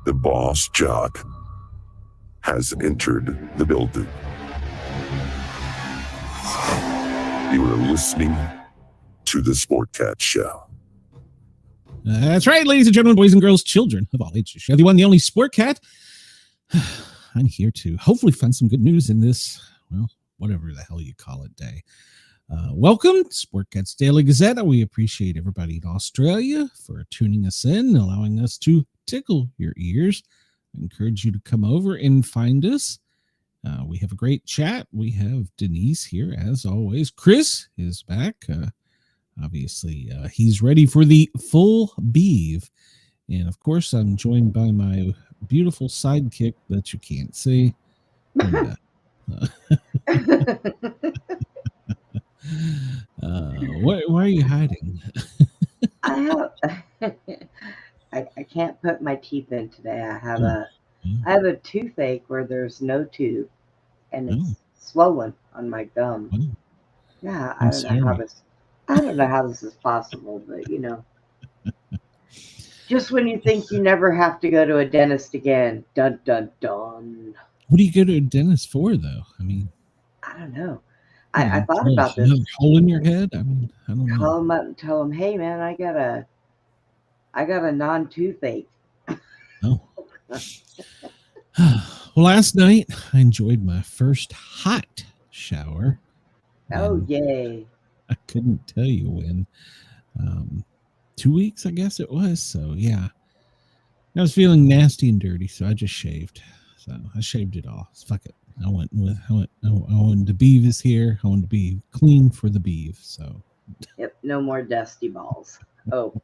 The boss jock has entered the building. You are listening to the Sportcat Show. That's right, ladies and gentlemen, boys and girls, children of all ages. The one, the only Sportcat. I'm here to hopefully find some good news in this, well, whatever the hell you call it, day. Welcome to Sportcat's Daily Gazette. We appreciate everybody in Australia for tuning us in, allowing us to tickle your ears. I encourage you to come over and find us. We have a great chat. We have Denise here, as always. Chris is back. Obviously, he's ready for the full BEAV. And, of course, I'm joined by my beautiful sidekick that you can't see. And, why are you hiding? I can't put my teeth in today. I have a toothache where there's no tooth, and it's swollen on my gum. Yeah, I don't know how this is possible, but you know, just when you think you never have to go to a dentist again, dun dun dun. What do you go to a dentist for, though? I mean, I don't know. I thought about this. Another hole in your head? I mean, I don't know. Call them up and tell them, hey man, I got a non-toothache. Oh. Well, last night I enjoyed my first hot shower. Oh, yay. I couldn't tell you when. 2 weeks, I guess it was. So, yeah. I was feeling nasty and dirty, so I just shaved. So I shaved it off. Fuck it. I wanted the BEAV is here. I wanted to be clean for the BEAV. So. Yep, no more dusty balls. Oh.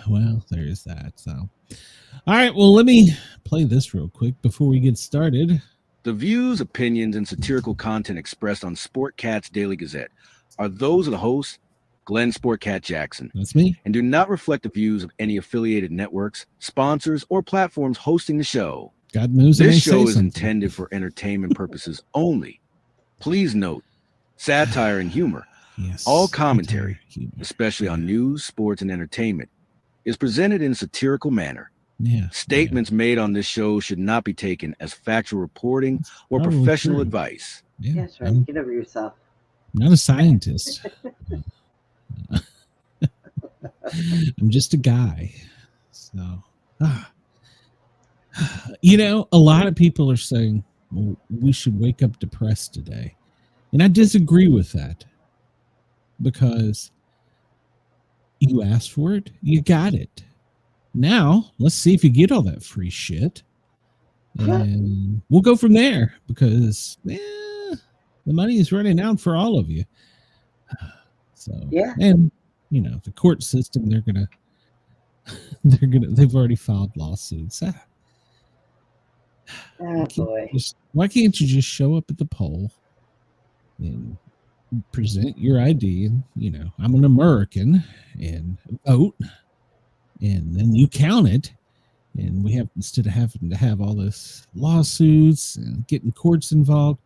Well, there's that. So, all right. Well, let me play this real quick before we get started. The views, opinions, and satirical content expressed on Sportcat's Daily Gazette are those of the host, Glenn Sportcat Jackson. That's me. And do not reflect the views of any affiliated networks, sponsors, or platforms hosting the show. God knows this show is intended for entertainment purposes only. Please note, satire and humor. Yes, all commentary, especially on news, sports, and entertainment, is presented in a satirical manner. Yeah, Statements made on this show should not be taken as factual reporting or professional advice. Yeah, that's right. Get over yourself. I'm not a scientist. I'm just a guy. So, you know, a lot of people are saying, well, we should wake up depressed today. And I disagree with that. Because you asked for it, you got it. Now, let's see if you get all that free shit. And we'll go from there because the money is running out for all of you. So, yeah. And, you know, the court system, they've already filed lawsuits. Oh, boy. Why can't you just show up at the poll and present your ID and, you know, I'm an American and vote, and then you count it, and we have, instead of having to have all this lawsuits and getting courts involved,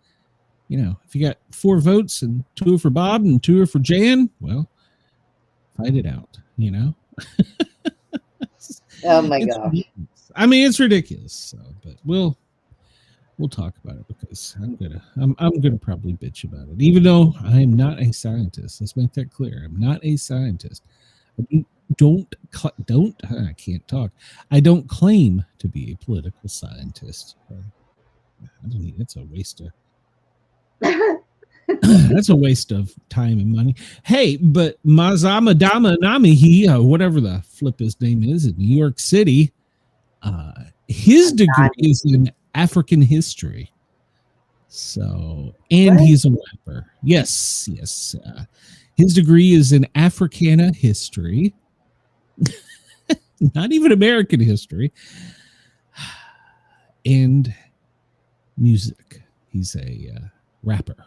you know, if you got 4 votes and 2 are for Bob and 2 are for Jan, well, fight it out, you know. Oh my gosh. I mean, it's ridiculous. So, but we'll talk about it because I'm gonna probably bitch about it, even though I am not a scientist. Let's make that clear. I'm not a scientist. I can't talk. I don't claim to be a political scientist. It's a waste of. That's a waste of time and money. Hey, but Mazama Dama Nami, whatever the flip his name is in New York City, his degree is in African history. So, and he's a rapper. Yes. His degree is in Africana history, not even American history, and music. He's a rapper,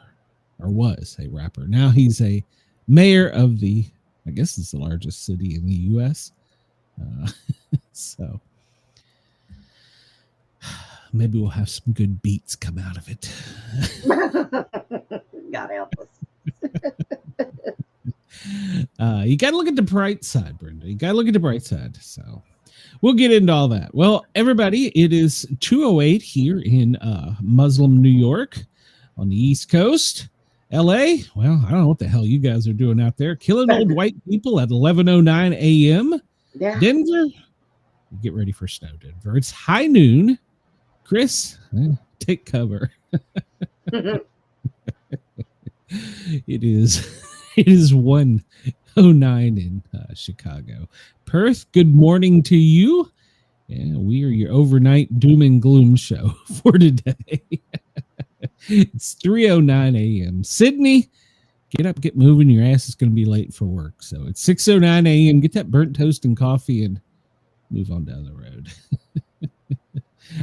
or was a rapper. Now he's a mayor of the, I guess it's the largest city in the U.S. So maybe we'll have some good beats come out of it. God help us. You got to look at the bright side, Brenda. You got to look at the bright side. So We'll get into all that. Well, everybody, it is 2:08 here in Muslim New York on the East Coast. LA, well, I don't know what the hell you guys are doing out there. Killing old white people at 11:09 a.m. Yeah. Denver, get ready for snow, Denver. It's high noon. Chris, take cover. It is 1:09 in Chicago. Perth, good morning to you. Yeah, we are your overnight doom and gloom show for today. It's 3:09 a.m. Sydney, get up, get moving. Your ass is going to be late for work. So it's 6:09 a.m. Get that burnt toast and coffee and move on down the road.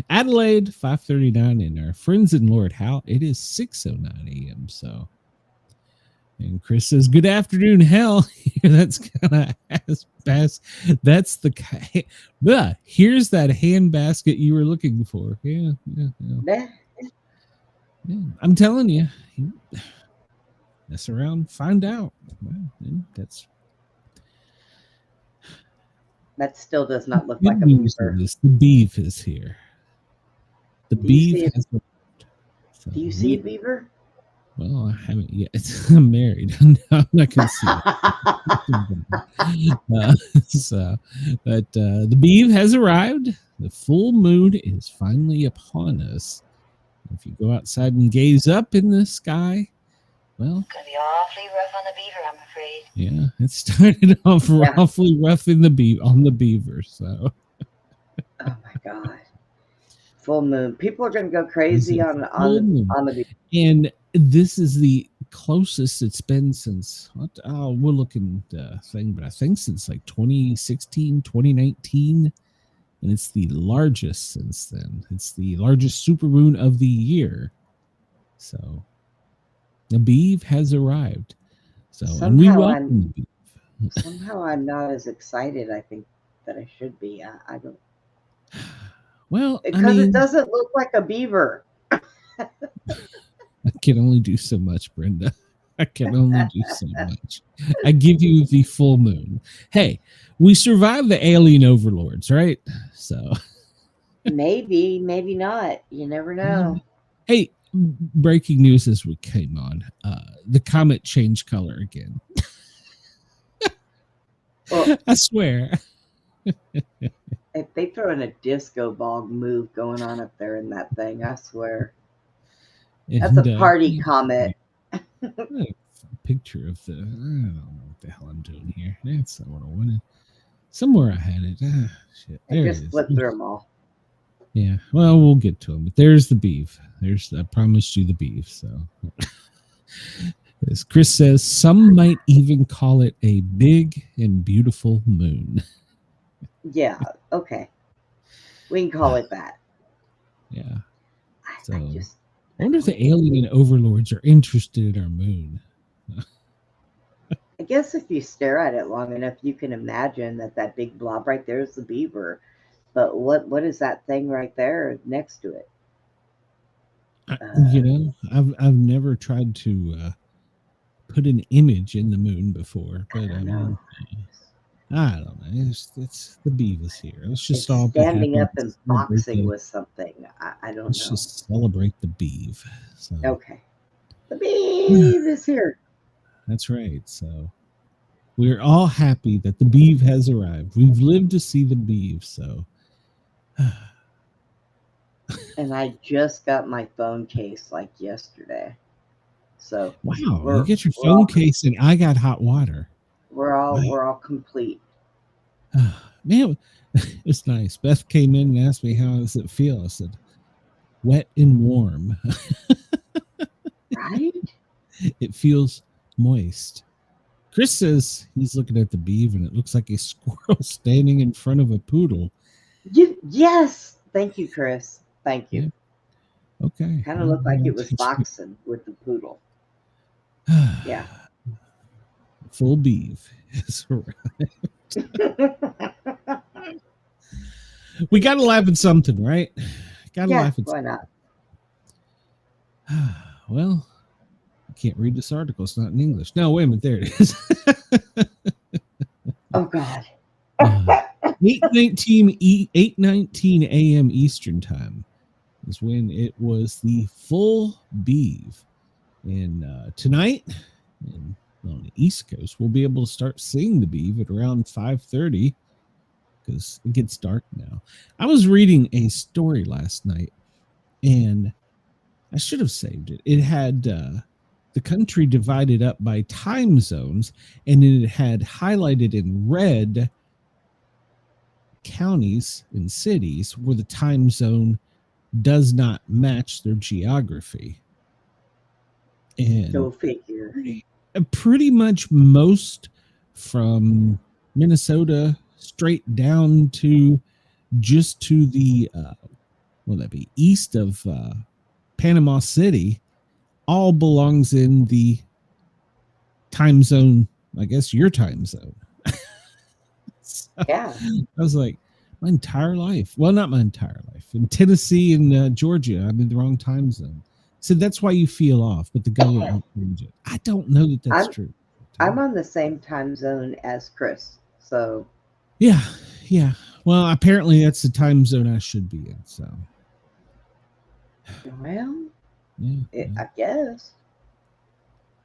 Adelaide, 5:39, and our friends in Lord Howe, it is 6:09 a.m. So, and Chris says, "Good afternoon, hell." That's kind of ass pass. That's the here's that hand basket you were looking for. Yeah. I'm telling you, mess around, find out. Well, that still does not look like a beaver. The beef is here. The beef has arrived. So do you see a beaver? Well, I haven't yet. I'm married. I'm not going to see it. But the beef has arrived. The full moon is finally upon us. If you go outside and gaze up in the sky, well, it's gonna be awfully rough on the beaver, I'm afraid. Yeah, it started off awfully rough in on the beaver. So, oh my God, full moon! People are gonna go crazy on the beaver. And this is the closest it's been since we're looking thing, but I think since like 2016, 2019. And it's the largest since then. It's the largest supermoon of the year. So the beef has arrived. So and we welcome the beef. Somehow I'm not as excited, I think, that I should be. I don't. Well, because it doesn't look like a beaver. I can only do so much, Brenda. I can only do so much. I give you the full moon. Hey, we survived the alien overlords, right? So maybe not. You never know. Hey, breaking news as we came on. The comet changed color again. Well, I swear. If they throw in a disco ball move going on up there in that thing, I swear. That's a party comet. A picture of the I don't know what the hell I'm doing here. That's not what I wanted. Somewhere I had it. Shit. There just flipped through them all. Yeah. Well, we'll get to them. But there's the beef. I promised you the beef. So, as Chris says, some might even call it a big and beautiful moon. Yeah. Okay. We can call it that. Yeah. I wonder if the alien overlords are interested in our moon. I guess if you stare at it long enough, you can imagine that big blob right there is the beaver. But what is that thing right there next to it? I've never tried to put an image in the moon before, but I don't know. It's the beaver is here. Let's just all standing up and boxing with something. I don't know. Let's just celebrate the beef. So. Okay. The beef is here. That's right. So we're all happy that the beef has arrived. We've lived to see the beef. So. And I just got my phone case like yesterday. So wow, you get your phone case and I got hot water. We're all complete. Man, it's nice. Beth came in and asked me how does it feel. I said, wet and warm. Right? It feels moist. Chris says he's looking at the beef and it looks like a squirrel standing in front of a poodle. Yes. Thank you, Chris. Thank you. Yeah. Okay. Kind of looked like it was boxing with the poodle. Yeah. Full beef is arrived. We got to laugh at something, right? Got to laugh at why something. not? Well, I can't read this article. It's not in English. No, wait a minute. There it is. Oh, God. 8:19 a.m. Eastern time is when it was the full BEAV. And tonight, on the East Coast, we'll be able to start seeing the BEAV at around 5:30 because it gets dark now. I was reading a story last night, and I should have saved it. It had the country divided up by time zones, and it had highlighted in red counties and cities where the time zone does not match their geography. And Go figure. Pretty much most from Minnesota straight down to just to the will that be east of Panama City, all belongs in the time zone, I guess your time zone. So, yeah. I was like, my entire life. Well, not my entire life. In Tennessee and Georgia, I'm in the wrong time zone. So that's why you feel off, but the government won't change it. I don't know that that's true. I'm on the same time zone as Chris. So yeah. Well, apparently that's the time zone I should be in. So well, yeah. I guess.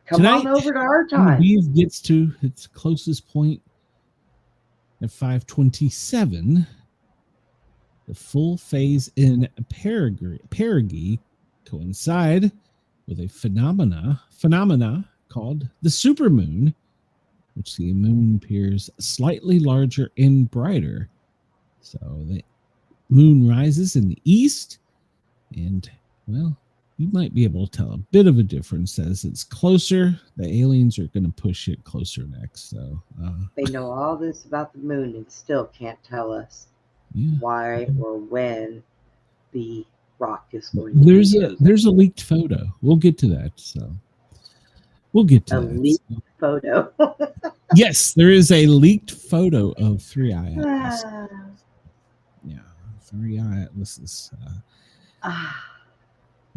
Come Tonight, on over to our time. BEAV gets to its closest point at 5:27. The full phase in perigee coincide with a phenomena called the supermoon, which the moon appears slightly larger and brighter. So the moon rises in the east, and well, you might be able to tell a bit of a difference as it's closer. The aliens are going to push it closer next. So they know all this about the moon and still can't tell us why or when the rock is going to there's a leaked photo. We'll get to that. So we'll get to a leaked photo. Yes, there is a leaked photo of 3i Atlas. Yeah, 3i Atlas.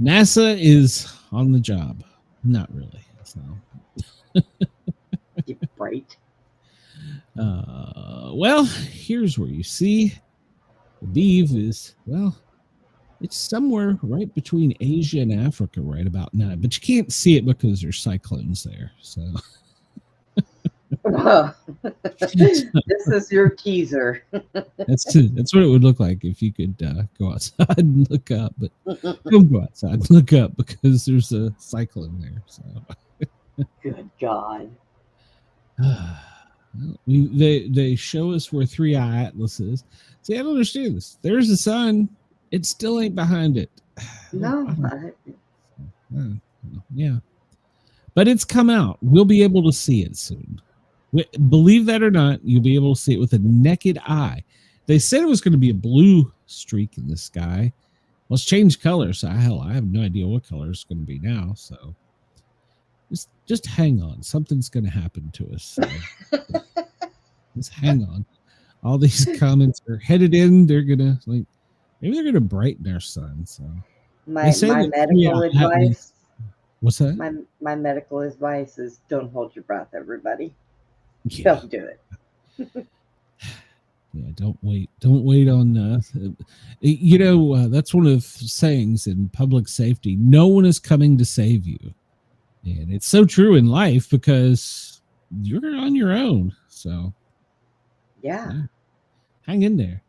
NASA is on the job. Not really. So right. Well, here's where you see the BEAV is, well, it's somewhere right between Asia and Africa right about now, but you can't see it because there's cyclones there. So this is your teaser. That's what it would look like if you could go outside and look up, but don't go outside and look up because there's a cyclone there. So good God. They show us where 3i Atlas is. See, I don't understand this. There's the sun. It still ain't behind it. No. Yeah. But it's come out. We'll be able to see it soon. Believe that or not, you'll be able to see it with a naked eye. They said it was going to be a blue streak in the sky. Well, it's changed colors. So I have no idea what color it's going to be now. So just hang on. Something's going to happen to us. So. Just hang on. All these comments are headed in. They're going to maybe they're going to brighten our sun. So my medical advice. What's that? My medical advice is don't hold your breath, everybody. Yeah. Don't do it. Yeah, don't wait. Don't wait on. That's one of the sayings in public safety. No one is coming to save you, and it's so true in life because you're on your own. So, yeah. Hang in there.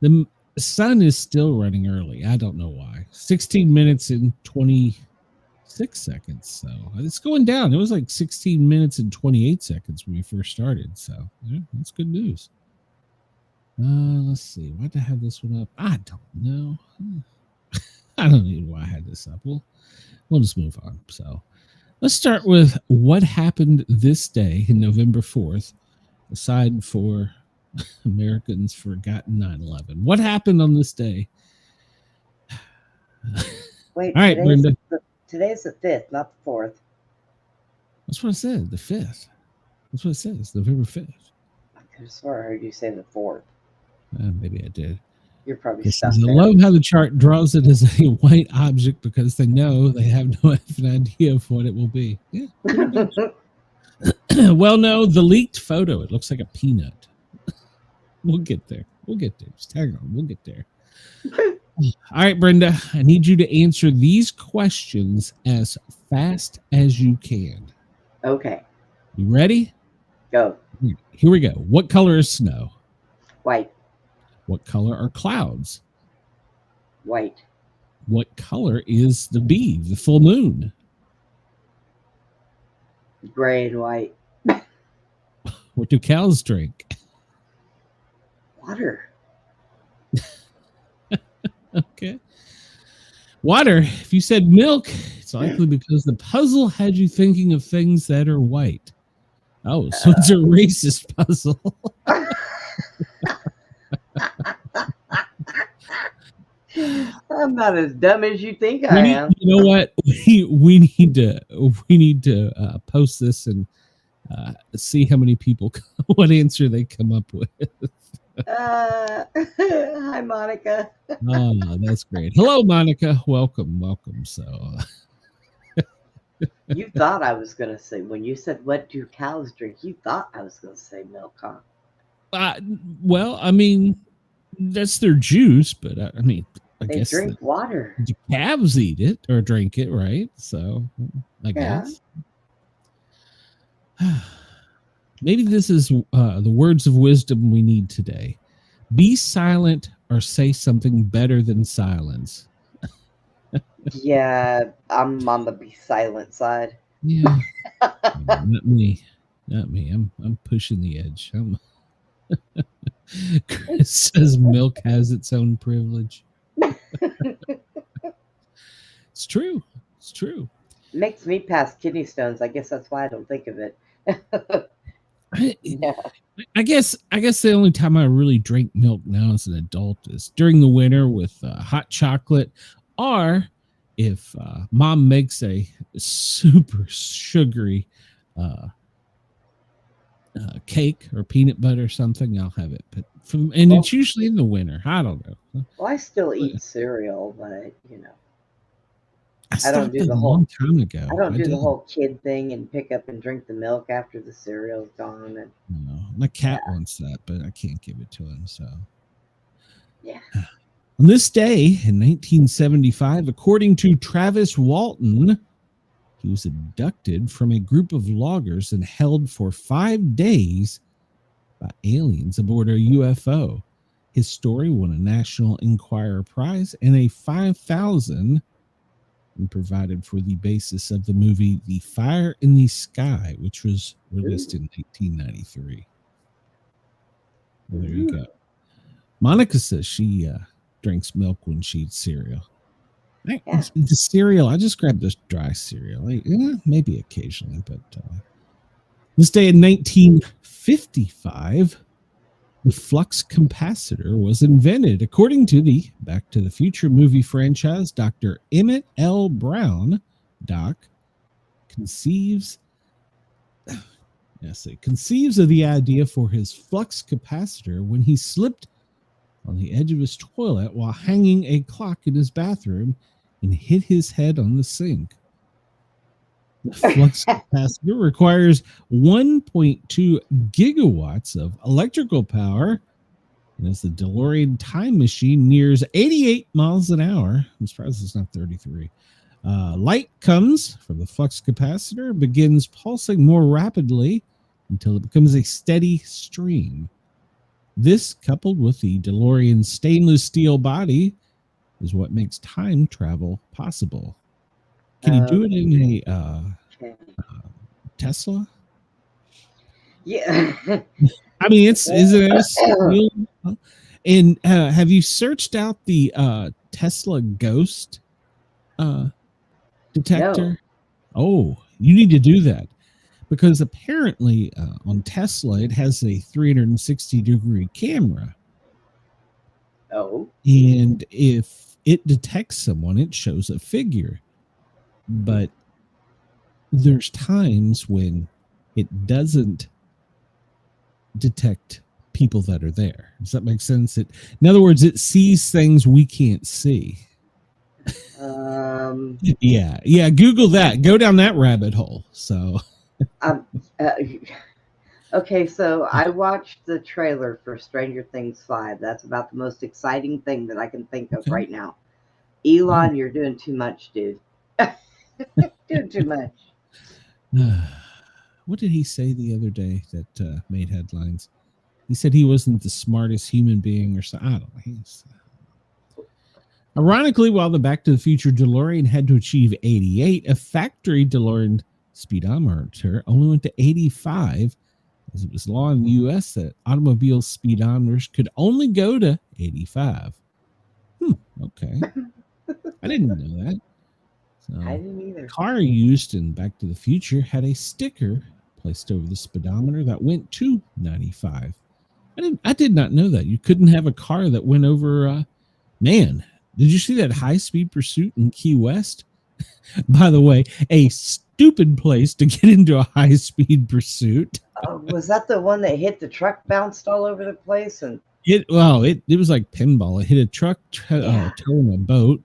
The sun is still running early. I don't know why. 16 minutes and 26 seconds. So it's going down. It was like 16 minutes and 28 seconds when we first started. So yeah, that's good news. Let's see. Why did I have this one up? I don't know. I don't know why I had this up. We'll just move on. So let's start with what happened this day in November 4th, aside for Americans forgotten 9/11. What happened on this day? Wait, all right, Brenda. Today's the 5th, not the 4th. That's what I said, the 5th. That's what it says, November 5th. I could have sworn I heard you say the 4th. Maybe I did. You're probably stuck I love how the chart draws it as a white object because they know they have no idea of what it will be. Yeah. Well, no, the leaked photo, it looks like a peanut. We'll get there. Just hang on. We'll get there. All right, Brenda, I need you to answer these questions as fast as you can. Okay. You ready? Go. Here we go. What color is snow? White. What color are clouds? White. What color is the BEAV, the full moon? Gray and white. What do cows drink? Water. Okay. Water. If you said milk, it's likely because the puzzle had you thinking of things that are white. Oh, so it's a racist puzzle. I'm not as dumb as you think I am. You know what? We need to post this and see how many people what answer they come up with. Hi, Monica. Oh, that's great. Hello, Monica. Welcome. So You thought I was going to say, when you said, what do cows drink? You thought I was going to say milk, huh? Well, I mean, that's their juice, but I mean, I they guess drink water. The calves eat it or drink it, right? So I guess. Maybe this is the words of wisdom we need today. Be silent or say something better than silence. Yeah, I'm on the be silent side. Yeah. Not me. I'm pushing the edge. Chris says milk has its own privilege. It's true. Makes me pass kidney stones. I guess that's why I don't think of it. Yeah. I guess the only time I really drink milk now as an adult is during the winter with hot chocolate, or if mom makes a super sugary cake or peanut butter or something, I'll have it. But it's usually in the winter. I don't know. Well, I still eat cereal, but you know. I don't do the whole time ago. I don't do the whole kid thing and pick up and drink the milk after the cereal's gone. And no, my cat wants that, but I can't give it to him. So yeah. On this day in 1975, according to Travis Walton, he was abducted from a group of loggers and held for 5 days by aliens aboard a UFO. His story won a National Enquirer Prize and a $5,000 and provided for the basis of the movie The Fire in the Sky, which was released in 1993. Well, there you go. Monica says she drinks milk when she eats cereal. The cereal, I just grab this dry cereal. Maybe occasionally, but this day in 1955, the flux capacitor was invented. According to the Back to the Future movie franchise, Dr. Emmett L. Brown, Doc, conceives of the idea for his flux capacitor when he slipped on the edge of his toilet while hanging a clock in his bathroom and hit his head on the sink. The flux capacitor requires 1.2 gigawatts of electrical power. And as the DeLorean time machine nears 88 miles an hour, I'm surprised it's not 33. Light comes from the flux capacitor, begins pulsing more rapidly until it becomes a steady stream. This, coupled with the DeLorean's stainless steel body, is what makes time travel possible. Can you do it in a Tesla? Yeah. I mean, is it? And have you searched out the Tesla ghost detector? No. Oh, you need to do that, because apparently on Tesla it has a 360-degree camera. Oh. And if it detects someone, it shows a figure. But there's times when it doesn't detect people that are there. Does that make sense? In other words, it sees things we can't see. Yeah. Google that. Go down that rabbit hole. So. Okay, so I watched the trailer for Stranger Things 5. That's about the most exciting thing that I can think of right now. Elon, you're doing too much, dude. Doing too much. What did he say the other day that made headlines? He said he wasn't the smartest human being or something. I don't know. Ironically, while the Back to the Future DeLorean had to achieve 88, a factory DeLorean speedometer only went to 85, as it was law in the U.S. that automobile speedometers could only go to 85. Okay. I didn't know that. So, I didn't either. The car used in Back to the Future had a sticker placed over the speedometer that went to 95. I did not know that. You couldn't have a car that went over, man, did you see that high-speed pursuit in Key West? By the way, a stupid place to get into a high-speed pursuit. Was that the one that hit the truck, bounced all over the place? And it was like pinball. It hit a truck towing a boat,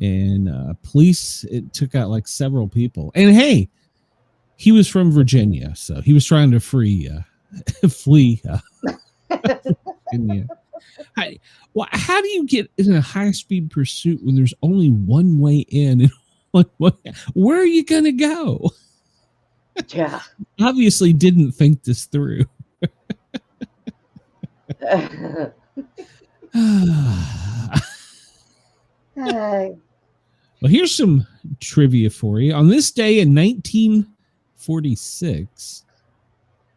and police, it took out like several people. And hey, he was from Virginia, so he was trying to flee Virginia. How do you get in a high-speed pursuit when there's only one way in? Where are you going to go? Yeah. Obviously didn't think this through. Well, here's some trivia for you. On this day in 1946,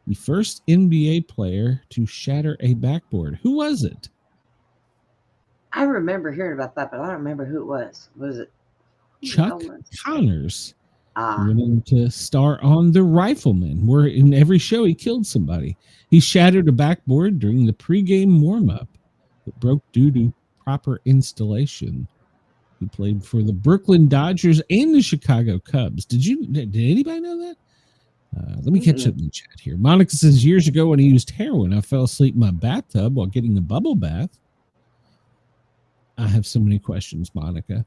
the first NBA player to shatter a backboard. Who was it? I remember hearing about that, but I don't remember who it was. Was it Chuck Connors? He went on to star on The Rifleman, where in every show he killed somebody. He shattered a backboard during the pregame warm-up. It broke due to proper installation. He played for the Brooklyn Dodgers and the Chicago Cubs. Did anybody know that? Let me catch up in the chat here. Monica says, years ago when he used heroin, I fell asleep in my bathtub while getting a bubble bath. I have so many questions, Monica.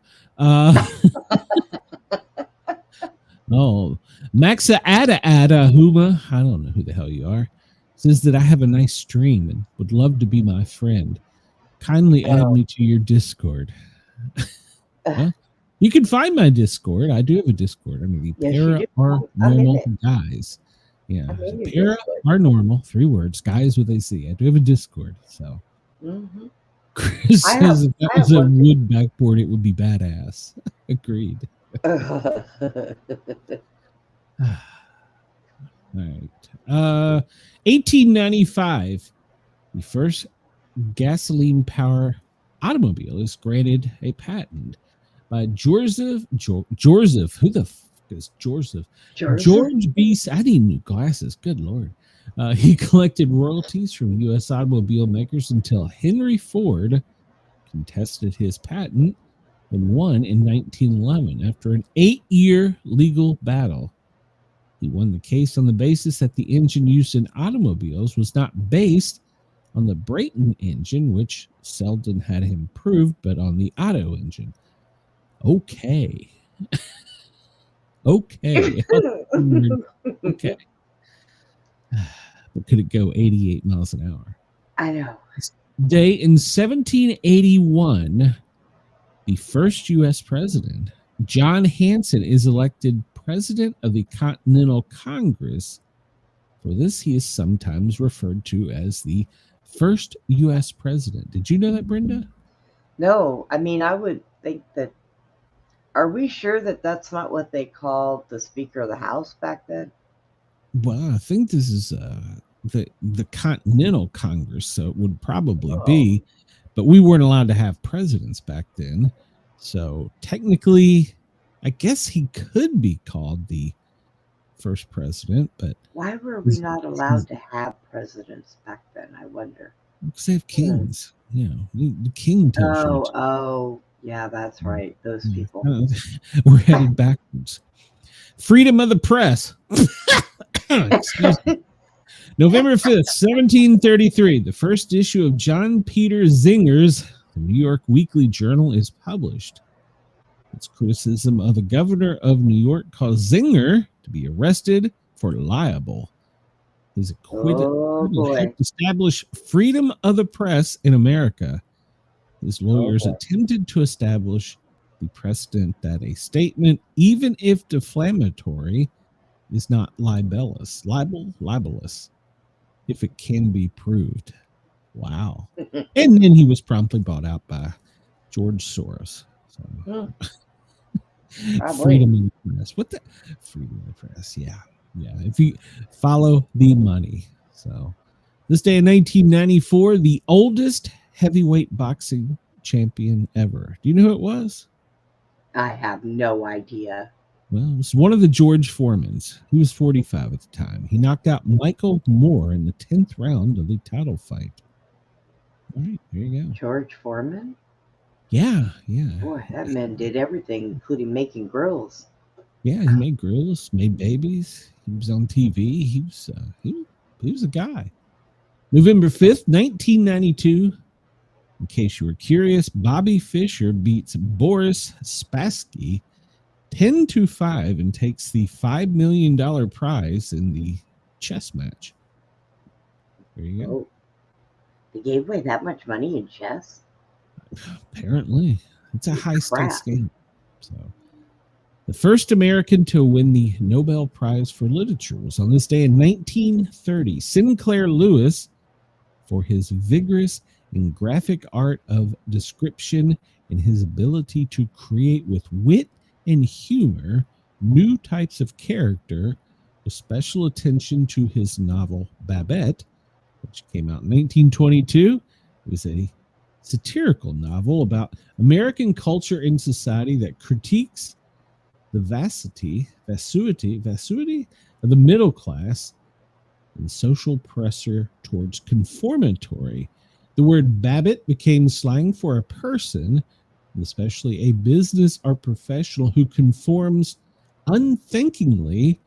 Maxa Ada Huma, I don't know who the hell you are, says that I have a nice stream and would love to be my friend. Kindly add me to your Discord. Well, you can find my Discord. I do have a Discord. I mean, the Para are normal guys. Yeah, Para are normal. 3 words. Guys with AC. I do have a Discord. So, Chris says if that was a wood backboard, it would be badass. Agreed. All right. 1895, the first gasoline-powered automobile is granted a patent by Joseph. Who the fuck is Joseph? George B. I need glasses. Good Lord. He collected royalties from U.S. automobile makers until Henry Ford contested his patent and won in 1911 after an 8-year legal battle. He won the case on the basis that the engine used in automobiles was not based on the Brayton engine, which Selden had him proved, but on the Otto engine. Okay. Okay. Okay. But could it go 88 miles an hour? I know. Day in 1781, the first U.S. president, John Hanson, is elected president of the Continental Congress. For this, he is sometimes referred to as the first U.S. president. Did you know that, Brenda? No. I mean, I would think that. Are we sure that that's not what they called the Speaker of the House back then? Well, I think this is the Continental Congress, so it would probably be. But we weren't allowed to have presidents back then. So technically, I guess he could be called the first president. But why were we not allowed to have presidents back then, I wonder? Because they have kings. You know, the king tells you. Oh, yeah, that's right. Those people. We're headed backwards. Freedom of the press. Excuse me. November 5th, 1733, the first issue of John Peter Zinger's New York Weekly Journal is published. Its criticism of the governor of New York caused Zinger to be arrested for libel. is acquitted. Oh boy. Helped establish freedom of the press in America. His lawyers attempted to establish the precedent that a statement, even if defamatory, is not libelous if it can be proved. Wow. And then he was promptly bought out by George Soros. So. Freedom of the press. What the freedom of the press? Yeah. If you follow the money. So this day in 1994, the oldest heavyweight boxing champion ever. Do you know who it was? I have no idea. Well, it was one of the George Foremans. He was 45 at the time. He knocked out Michael Moore in the 10th round of the title fight. All right, there you go. George Foreman? Yeah. Boy, that man did everything, including making grills. Yeah, he made grills, made babies. He was on TV. He was a guy. November 5th, 1992. In case you were curious, Bobby Fischer beats Boris Spassky 10-5 and takes the $5 million prize in the chess match. There you go. Oh, they gave away that much money in chess? Apparently. It's a high-stakes game. So, the first American to win the Nobel Prize for Literature was on this day in 1930. Sinclair Lewis, for his vigorous and graphic art of description and his ability to create with wit and humor new types of character, with special attention to his novel Babette, which came out in 1922. It was a satirical novel about American culture and society that critiques the vacuity of the middle class and social pressure towards conformatory. The word Babbitt became slang for a person, and especially a business or professional, who conforms unthinkingly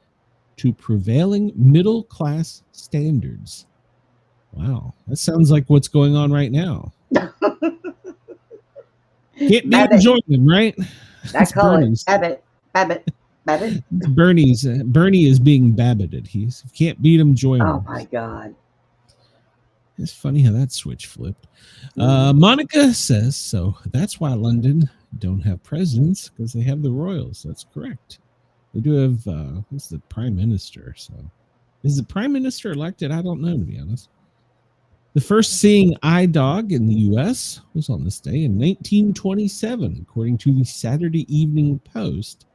to prevailing middle class standards. Wow, that sounds like what's going on right now. Can't be enjoying them, right? I call it Babbitt. It's Bernie's. Bernie is being Babbited. He can't beat him, join him. Oh my God. It's funny how that switch flipped. Monica says, so that's why London don't have presidents, because they have the royals. That's correct. They do have, who's the prime minister? So is the prime minister elected? I don't know, to be honest. The first seeing eye dog in the U.S. was on this day in 1927, according to the Saturday Evening Post.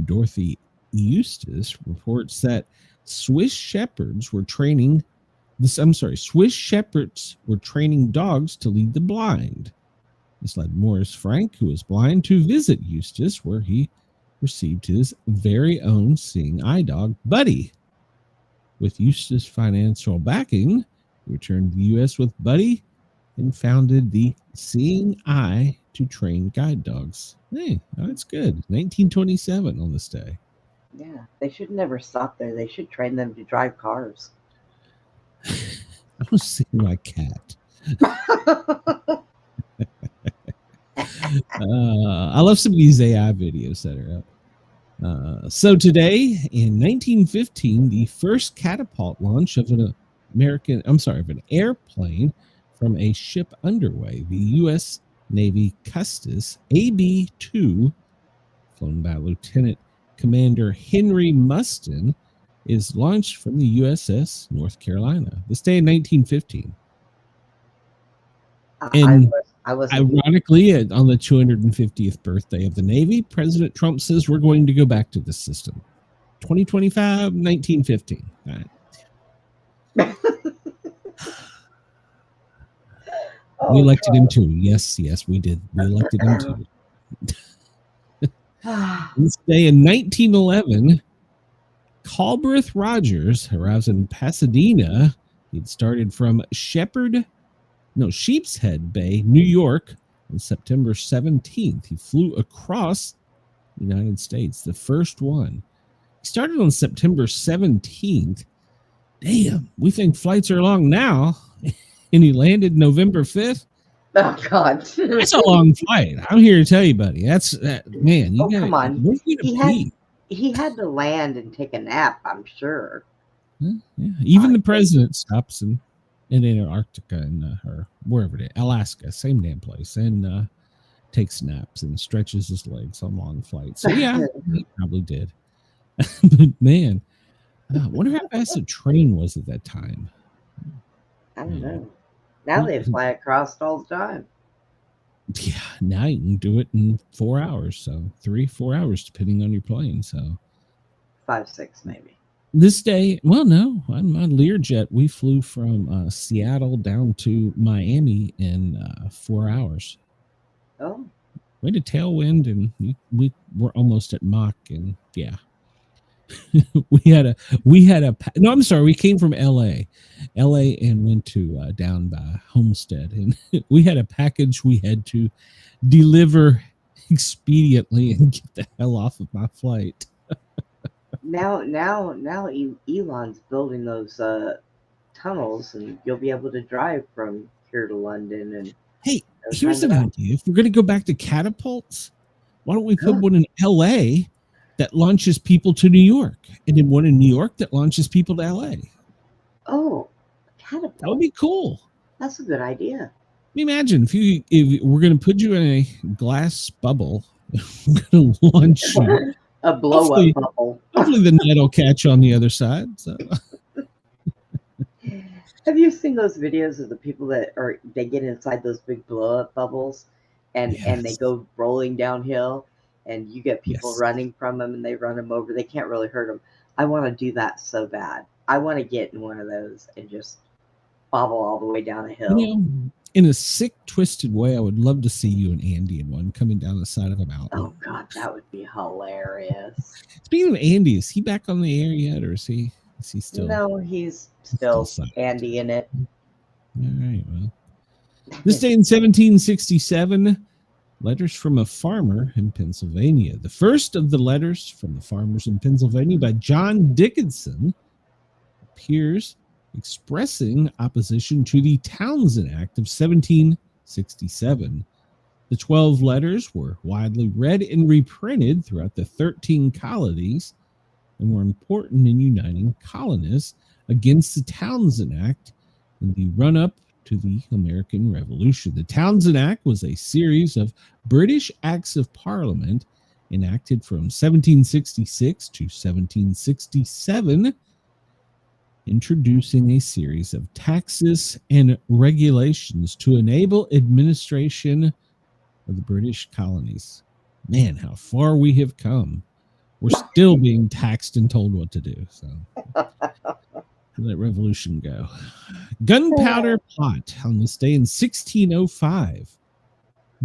Dorothy Eustace reports that Swiss shepherds were training dogs to lead the blind. This led Morris Frank, who was blind, to visit Eustace, where he received his very own seeing eye dog, Buddy. With Eustace financial backing, he returned to the U.S. with Buddy and founded the Seeing Eye to Train Guide Dogs. Hey, that's good. 1927 on this day. Yeah, they should never stop there. They should train them to drive cars. I was seeing my cat. I love some of these AI videos that are up. So today, in 1915, the first catapult launch of an airplane from a ship underway, the U.S. Navy Custis AB-2, flown by Lieutenant Commander Henry Mustin, is launched from the USS North Carolina. This day in 1915. And ironically, on the 250th birthday of the Navy, President Trump says we're going to go back to this system. 2025, 1915. All right. We elected him too. Yes, we did. We elected him too. This day in 1911, Culbreth Rogers arrives in Pasadena. He'd started from Sheepshead Bay, New York, on September 17th. He flew across the United States, the first one. He started on September 17th. Damn, we think flights are long now. And he landed November 5th. Oh, God. That's a long flight. I'm here to tell you, buddy. Man. Come on. He had to land and take a nap, I'm sure. Yeah. Even the president stops in Antarctica and or wherever it is, Alaska, same damn place, and takes naps and stretches his legs on long flights. So yeah, he probably did. But man, I wonder how fast the train was at that time. I don't know. Now they fly across all the time. Yeah, now you can do it in 4 hours. So 3-4 hours, depending on your plane. So 5-6 maybe. This day, well, no, on my Learjet, we flew from Seattle down to Miami in 4 hours. Oh. We had a tailwind, and we were almost at Mach, and yeah. we had a no, I'm sorry, we came from LA and went to down by Homestead, and we had a package we had to deliver expediently and get the hell off of my flight. Now Elon's building those tunnels, and you'll be able to drive from here to London. And hey, here's an idea. If we're going to go back to catapults, why don't we put one in LA that launches people to New York, and then one in New York that launches people to LA? Oh, catapult. That would be cool. That's a good idea. Imagine if we're going to put you in a glass bubble, we're going to launch you. A blow-up bubble. Hopefully the net will catch on the other side. So. Have you seen those videos of the people they get inside those big blow-up bubbles and they go rolling downhill, and you get people running from them, and they run them over. They can't really hurt them. I want to do that so bad. I want to get in one of those and just bobble all the way down a hill. You know, in a sick, twisted way, I would love to see you and Andy in one coming down the side of a mountain. Oh, God, that would be hilarious. Speaking of Andy, is he back on the air yet, or is he still? No, he's still Andy in it. All right, well. This day in 1767, letters from a farmer in Pennsylvania. The first of the letters from the farmers in Pennsylvania by John Dickinson appears expressing opposition to the Townshend Act of 1767. The 12 letters were widely read and reprinted throughout the 13 colonies and were important in uniting colonists against the Townshend Act in the run-up to the American Revolution. The Townshend Act was a series of British Acts of Parliament enacted from 1766 to 1767, introducing a series of taxes and regulations to enable administration of the British colonies. Man, how far we have come. We're still being taxed and told what to do. So let revolution go. Gunpowder plot on this day in 1605.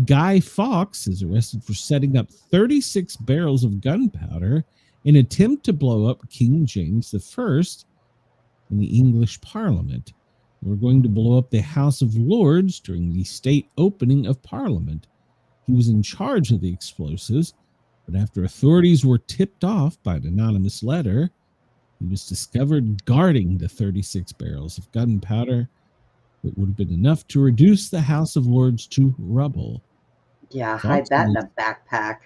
Guy Fawkes is arrested for setting up 36 barrels of gunpowder in an attempt to blow up King James I in the English Parliament. They were going to blow up the House of Lords during the state opening of Parliament. He was in charge of the explosives, but after authorities were tipped off by an anonymous letter, he was discovered guarding the 36 barrels of gunpowder that would have been enough to reduce the House of Lords to rubble. Yeah, hide that in a backpack.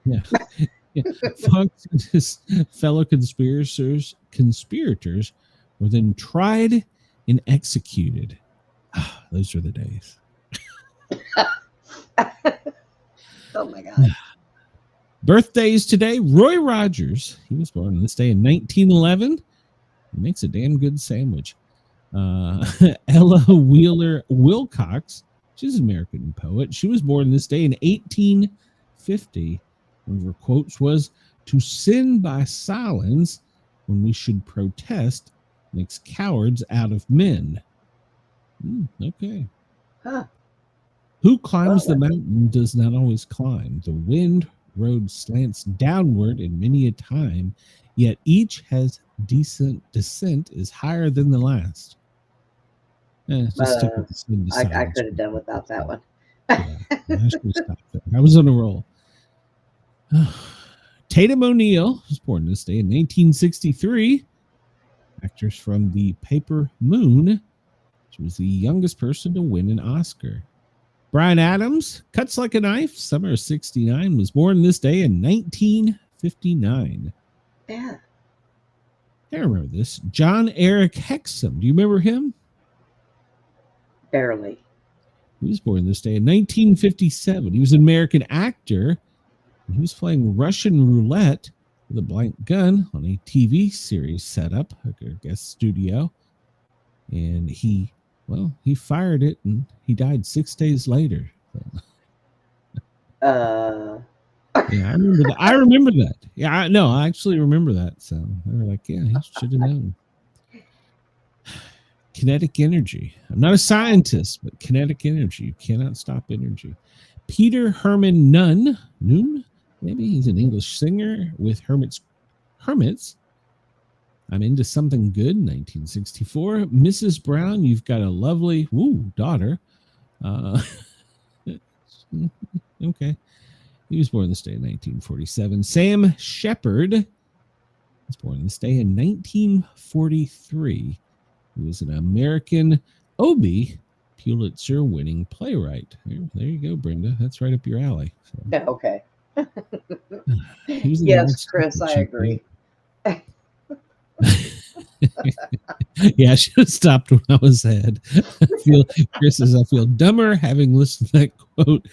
Yeah. Fawkes and his fellow conspirators were then tried and executed. Those are the days. Oh my God. Birthdays today. Roy Rogers. He was born on this day in 1911. He makes a damn good sandwich. Ella Wheeler Wilcox. She's an American poet. She was born this day in 1850. One of her quotes was, "To sin by silence when we should protest makes cowards out of men." Okay. Huh. Who climbs the mountain does not always climb. The wind road slants downward in many a time, yet each has decent descent is higher than the last. I could have done without that one. I was on a roll. Tatum O'Neal was born this day in 1963. Actress from the paper Moon. She was the youngest person to win an Oscar. Bryan Adams, cuts like a knife, summer of 69, was born this day in 1959. Yeah. I remember this. John Eric Hexum. Do you remember him? Barely. He was born this day in 1957. He was an American actor. And he was playing Russian roulette with a blank gun on a TV series setup, I guess studio. And he fired it and he died 6 days later. Uh. Yeah, I remember that. I remember that. Yeah, I actually remember that. So they were like, yeah, he should have known. Kinetic energy. I'm not a scientist, but kinetic energy. You cannot stop energy. Peter Herman Nunn. Maybe he's an English singer with Hermits. I'm into something good. 1964. Mrs. Brown, you've got a lovely daughter. Okay. He was born this day in 1947. Sam Shepard was born this day in 1943. He was an American Obie Pulitzer-winning playwright. There you go, Brenda. That's right up your alley. So. Yeah, okay. Yes, Chris, I agree. Yeah, I should have stopped when I was ahead. Chris says, I feel dumber having listened to that quote.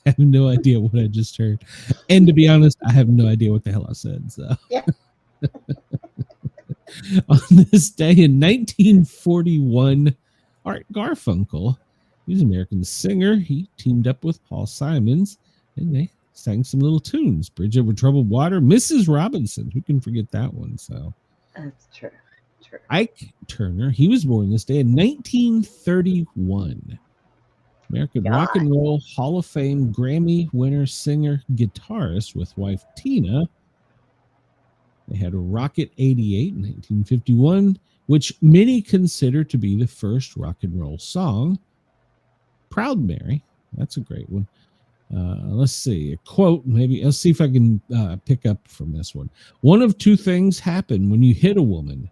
I have no idea what I just heard. And to be honest, I have no idea what the hell I said. So yeah. On this day in 1941, Art Garfunkel, he's an American singer. He teamed up with Paul Simons and they sang some little tunes. Bridge Over Troubled Water, Mrs. Robinson. Who can forget that one? So that's true. Ike Turner, he was born this day in 1931. American Rock and Roll Hall of Fame Grammy winner, singer, guitarist with wife Tina. They had a Rocket 88 in 1951, which many consider to be the first rock and roll song. Proud Mary, that's a great one. Let's see, a quote, maybe. Let's see if I can pick up from this one. One of two things happen when you hit a woman.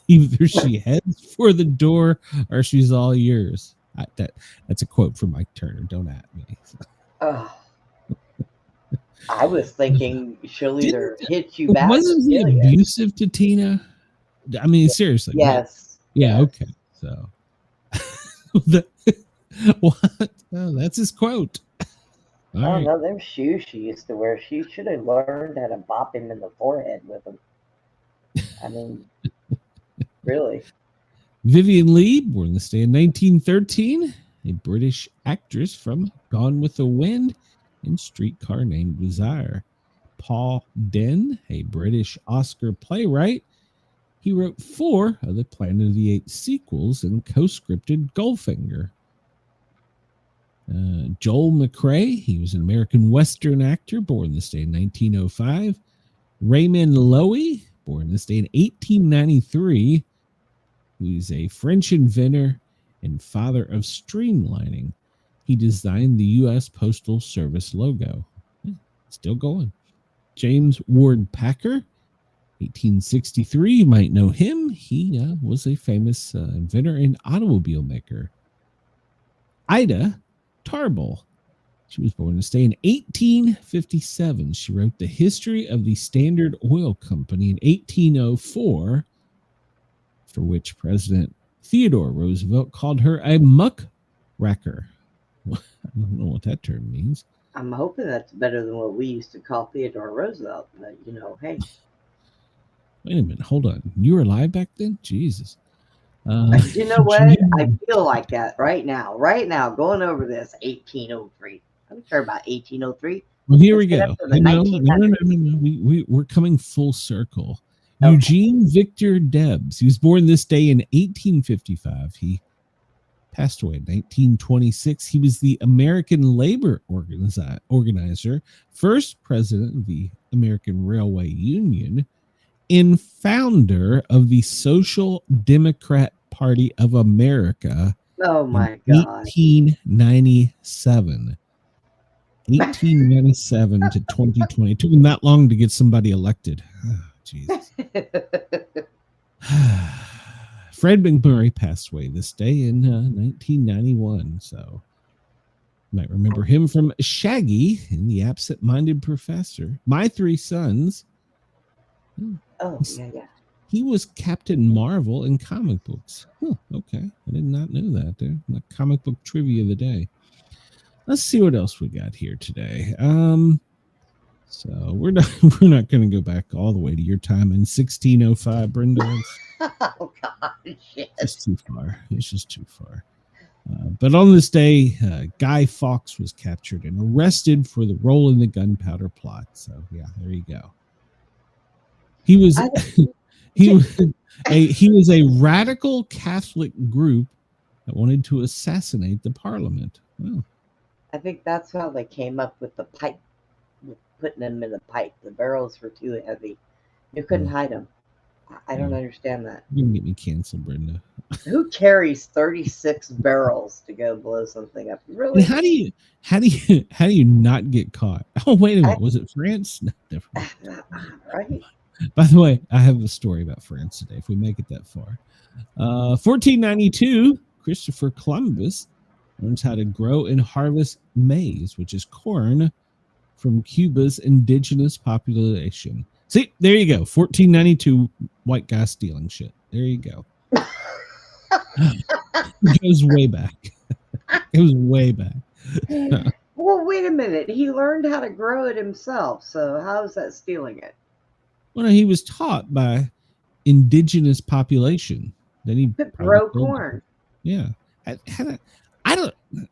Either she heads for the door or she's all yours. That's a quote from Mike Turner. Don't at me. I was thinking she'll either hit you back. Wasn't he abusive to Tina? I mean, seriously. Yes. Yeah. Okay. So, what? Oh, that's his quote. All no, them shoes she used to wear. She should have learned how to bop him in the forehead with them. I mean, really. Vivian Lee, born this day in 1913, a British actress from Gone with the Wind and Streetcar Named Desire. Paul Den, a British Oscar playwright. He wrote 4 of the Planet of the Apes sequels and co-scripted Goldfinger. Joel McRae, he was an American Western actor, born this day in 1905. Raymond Loewy, born this day in 1893. He's a French inventor and father of streamlining. He designed the U.S. Postal Service logo. Still going. James Ward Packer, 1863. You might know him. He was a famous inventor and automobile maker. Ida Tarbell. She was born this day in 1857. She wrote the history of the Standard Oil Company in 1804. For which President Theodore Roosevelt called her a muckraker. I don't know what that term means. I'm hoping that's better than what we used to call Theodore Roosevelt, but hey. Wait a minute, hold on. You were alive back then? Jesus. You know what? I feel like that right now, going over this 1803. I don't care about 1803. Well, here we go. No. We're coming full circle. Okay. Eugene Victor Debs. He was born this day in 1855. He passed away in 1926. He was the American Labor Organizer, first president of the American Railway Union, and founder of the Social Democrat Party of America. Oh my God. 1897. 1897 to 2020. It took him that long to get somebody elected. Jesus. Fred McMurray passed away this day in 1991. So you might remember him from Shaggy and the Absent-Minded Professor. My Three Sons. Oh, yeah. He was Captain Marvel in comic books. Huh, okay. I did not know that. There, my comic book trivia of the day. Let's see what else we got here today. So we're not going to go back all the way to your time in 1605, Brenda. Oh gosh, yes. It's too far. It's just too far. But on this day, Guy Fawkes was captured and arrested for the role in the gunpowder plot. So yeah, there you go. He was he was a radical Catholic group that wanted to assassinate the Parliament. Well, I think that's how they came up with the pipe, with putting them in the pipe. The barrels were too heavy. You couldn't hide them. I don't understand that. You're gonna get me canceled, Brenda. Who carries 36 barrels to go blow something up? Really? And how do you not get caught? Oh, wait a minute. Was it France? No, never mind. Right. By the way, I have a story about France today, if we make it that far. 1492, Christopher Columbus learns how to grow and harvest maize, which is corn, from Cuba's indigenous population. See, there you go. 1492, white guy stealing shit. There you go. It goes way back. It was way back. Well, wait a minute. He learned how to grow it himself. So how is that stealing it? Well, no, he was taught by indigenous population. Then he grow corn. Yeah. Don't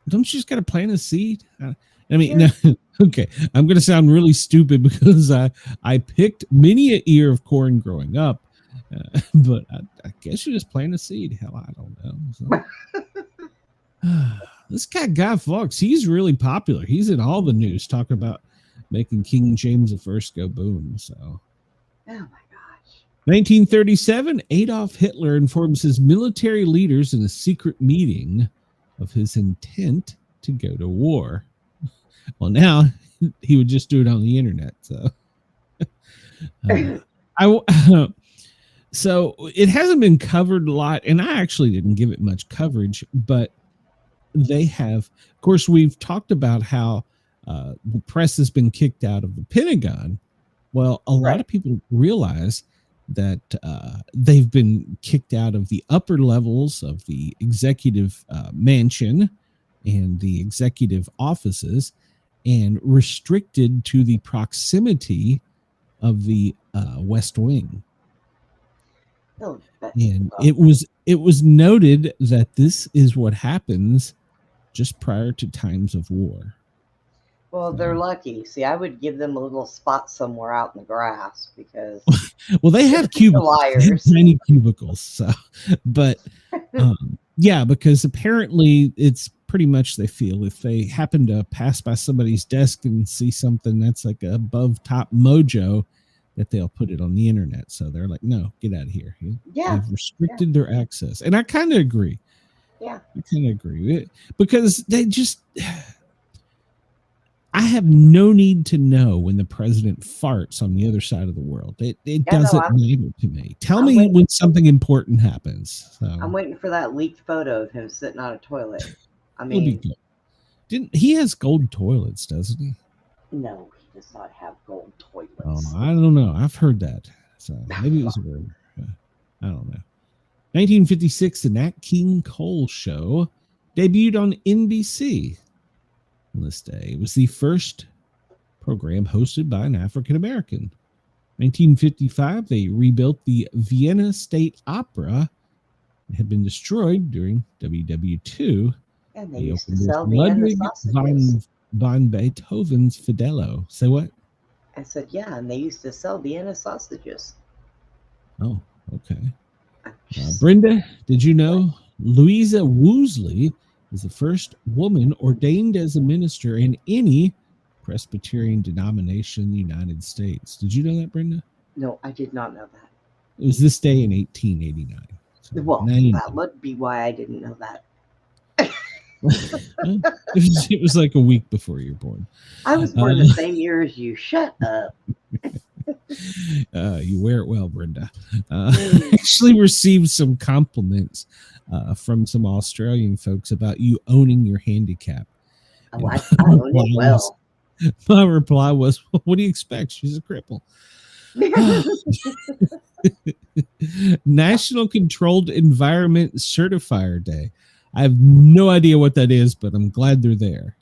you just got to plant a seed? I mean, no, okay. I'm going to sound really stupid because I picked many a ear of corn growing up, but I guess you just plant a seed. Hell, I don't know. So. This Guy Fawkes, he's really popular. He's in all the news talking about making King James I go boom. So, oh my gosh. 1937, Adolf Hitler informs his military leaders in a secret meeting of his intent to go to war. Well, now he would just do it on the internet. So, so it hasn't been covered a lot, and I actually didn't give it much coverage, but they have, of course, we've talked about how the press has been kicked out of the Pentagon. Well, a lot of people realize that they've been kicked out of the upper levels of the executive mansion and the executive offices, and restricted to the proximity of the West Wing. Oh, and it was noted that this is what happens just prior to times of war. Well, they're lucky. See, I would give them a little spot somewhere out in the grass because well, they have cubicles, tiny cubicles. So, but yeah, because apparently it's pretty much, they feel if they happen to pass by somebody's desk and see something that's like above top mojo, that they'll put it on the internet. So they're like, no, get out of here. They've restricted their access. And I kind of agree. Yeah. I kind of agree. Because they just, I have no need to know when the president farts on the other side of the world. It doesn't matter to me. Tell me when something important happens. So. I'm waiting for that leaked photo of him sitting on a toilet. I mean, he has gold toilets, doesn't he? No, he does not have gold toilets. Oh, I don't know. I've heard that. So maybe it was a rumor. I don't know. 1956, the Nat King Cole Show debuted on NBC on this day. It was the first program hosted by an African American. 1955, they rebuilt the Vienna State Opera. It had been destroyed during WW2. And they used to sell Vienna sausages. Von Beethoven's Fidelio. Say what? I said, yeah, and they used to sell Vienna sausages. Oh, okay. Brenda, did you know Louisa Woosley is the first woman ordained as a minister in any Presbyterian denomination in the United States? Did you know that, Brenda? No, I did not know that. It was this day in 1889. So well, that would be why I didn't know that. It was like a week before you were born. I was born the same year as you. Shut up. You wear it well, Brenda. Actually received some compliments from some Australian folks about you owning your handicap. Oh, I own it well. My reply was, what do you expect? She's a cripple. National Controlled Environment Certifier Day. I have no idea what that is, but I'm glad they're there.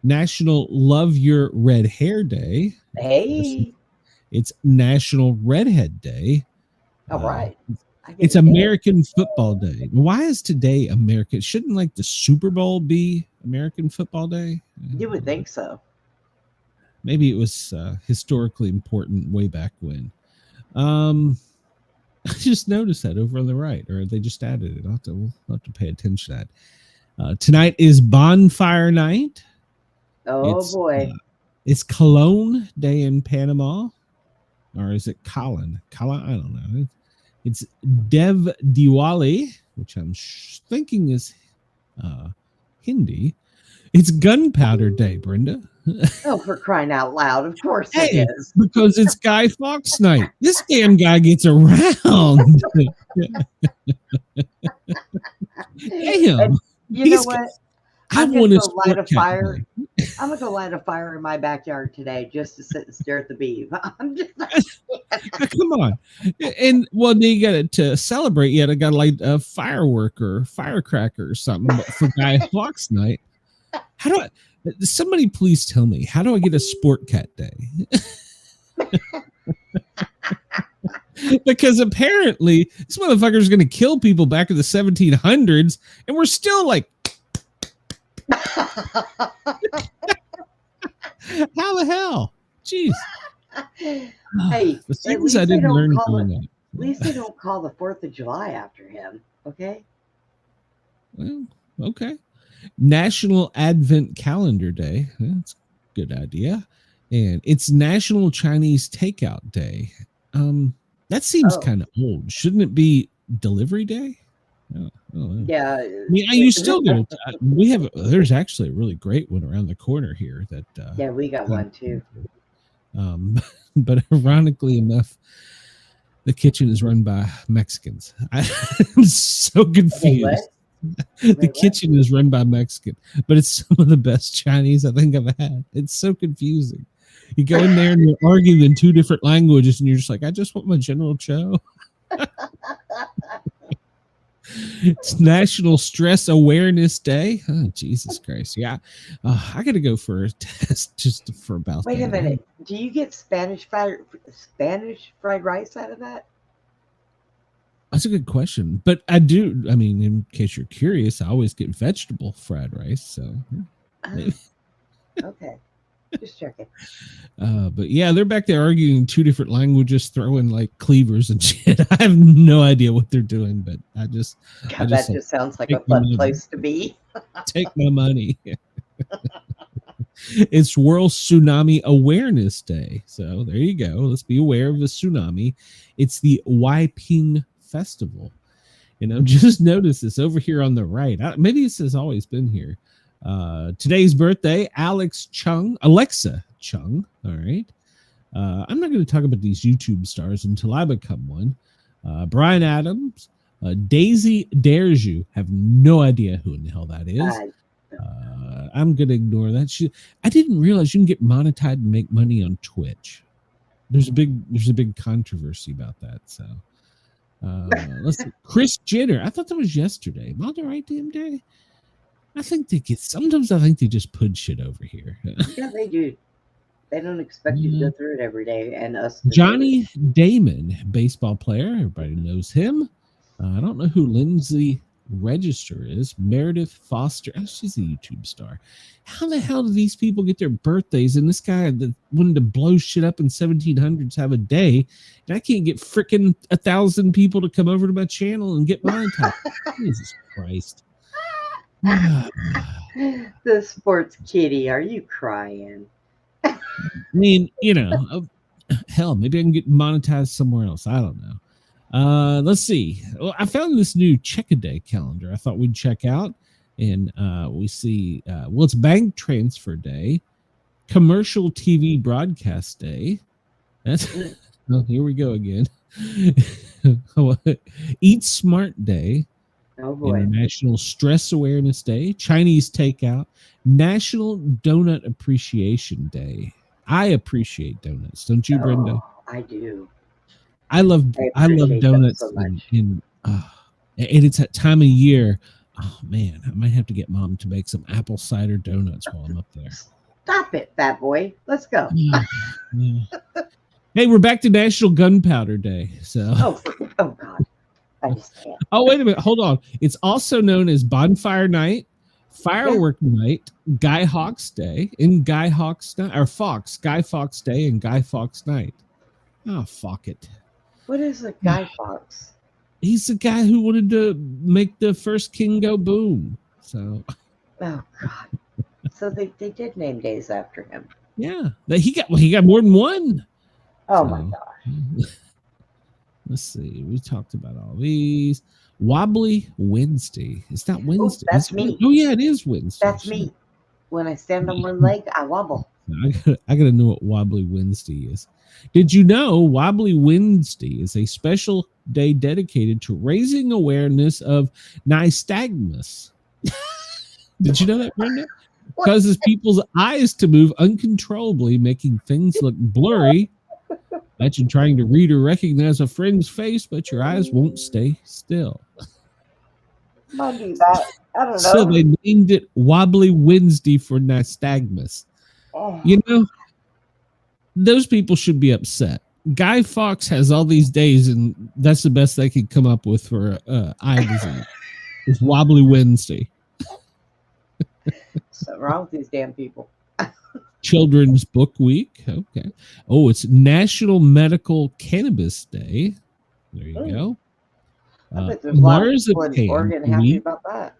National Love Your Red Hair Day. Hey. It's National Redhead Day. All right. It's American Football Day. Why is today American? Shouldn't like the Super Bowl be American Football Day? You would think so. Maybe it was historically important way back when. I just noticed that over on the right, or they just added it. We'll have to pay attention to that. Tonight is Bonfire Night. Oh, boy. It's Cologne Day in Panama. Or is it Colin? I don't know. It's Dev Diwali, which I'm thinking is Hindi. It's Gunpowder Day, Brenda. Oh, for crying out loud. Of course it is. Because it's Guy Fawkes night. This damn guy gets around. Damn. You know what? I'm going to light a fire. I'm going to go light a fire in my backyard today just to sit and stare at the beeve. I'm just come on. And well, you got to celebrate. You got to light a firework or firecracker or something for Guy Fawkes night. Somebody please tell me, how do I get a Sportcat Day? Because apparently this motherfucker is going to kill people back in the 1700s, and we're still like, how the hell? Jeez. Hey, the things I didn't learn growing up. At least they don't call the 4th of July after him. Okay. Well, okay. National Advent Calendar Day. That's a good idea. And it's National Chinese Takeout Day. That seems kind of old. Shouldn't it be Delivery Day? Yeah. I mean, you still get it. There's actually a really great one around the corner here that yeah, we got one too. But ironically enough, the kitchen is run by Mexicans. I'm so confused. The kitchen is run by Mexican, but it's some of the best Chinese I think I've had. It's so confusing. You go in there and you're arguing in 2 different languages, and you're just like, I just want my General Cho. It's National Stress Awareness Day. Oh, Jesus Christ. Yeah. I got to go for a test just for about Wait a minute. Do you get Spanish fried rice out of that? That's a good question. But I do, I mean, in case you're curious, I always get vegetable fried rice. So, okay. Just checking. But yeah, they're back there arguing in 2 different languages, throwing like cleavers and shit. I have no idea what they're doing, but that just sounds like a fun place to be. Take my money. It's World Tsunami Awareness Day. So there you go. Let's be aware of the tsunami. It's the Waiping Festival. And I've just noticed this over here on the right. Maybe this has always been here. Today's birthday, Alexa Chung. All right. I'm not going to talk about these YouTube stars until I become one. Brian Adams, Daisy Derju. Have no idea who in the hell that is. I'm going to ignore that. I didn't realize you can get monetized and make money on Twitch. There's a big controversy about that. So let's see. Kris Jenner. I thought that was yesterday. Am I on the right damn day? Sometimes I think they just put shit over here. Yeah, they do. They don't expect you to go through it every day. And us. Johnny Damon, baseball player. Everybody knows him. I don't know who Lindsay Register is. Meredith Foster. Oh, she's a YouTube star. How the hell do these people get their birthdays? And this guy that wanted to blow shit up in 1700s have a day, and I can't get freaking 1,000 people to come over to my channel and get mine time. Jesus Christ. The sports kitty, are you crying? I mean, hell, maybe I can get monetized somewhere else. I don't know. Let's see. Well, I found this new check-a-day calendar I thought we'd check out. And we see, it's Bank Transfer Day, Commercial TV Broadcast Day. That's here we go again. Eat Smart Day. Oh boy. International Stress Awareness Day, Chinese Takeout, National Donut Appreciation Day. I appreciate donuts, don't you, Brenda? I do. I love donuts so much. and it's that time of year. Oh man, I might have to get Mom to make some apple cider donuts while I'm up there. Stop it, fat boy. Let's go. Hey, we're back to National Gunpowder Day. So oh God. I just can't. Oh, wait a minute. Hold on. It's also known as Bonfire Night, Firework Night, Guy Fawkes Day, and Guy Fawkes Night, or Fox, Guy Fawkes Day, and Guy Fawkes Night. Oh, fuck it. What is a Guy Fawkes? He's the guy who wanted to make the first king go boom. So. Oh God. So they did name days after him. Yeah, he got more than one. Oh my God. Let's see. We talked about all these. Wobbly Wednesday. It's not Wednesday. That's me. Oh yeah, it is Wednesday. That's me. When I stand on one leg, I wobble. I gotta know what Wobbly Wednesday is. Did you know Wobbly Wednesday is a special day dedicated to raising awareness of nystagmus? Did you know that, Brenda? Causes people's eyes to move uncontrollably, making things look blurry. Imagine trying to read or recognize a friend's face, but your eyes won't stay still. Might be that. I don't know. So they named it Wobbly Wednesday for nystagmus. Oh. You know, those people should be upset. Guy Fawkes has all these days, and that's the best they could come up with for eye disease. It's Wobbly Wednesday. Something wrong with these damn people. Children's Book Week. Okay. Oh, it's National Medical Cannabis Day. There you go. I bet there's a lot of people in Marzipan Oregon happy Week. about that.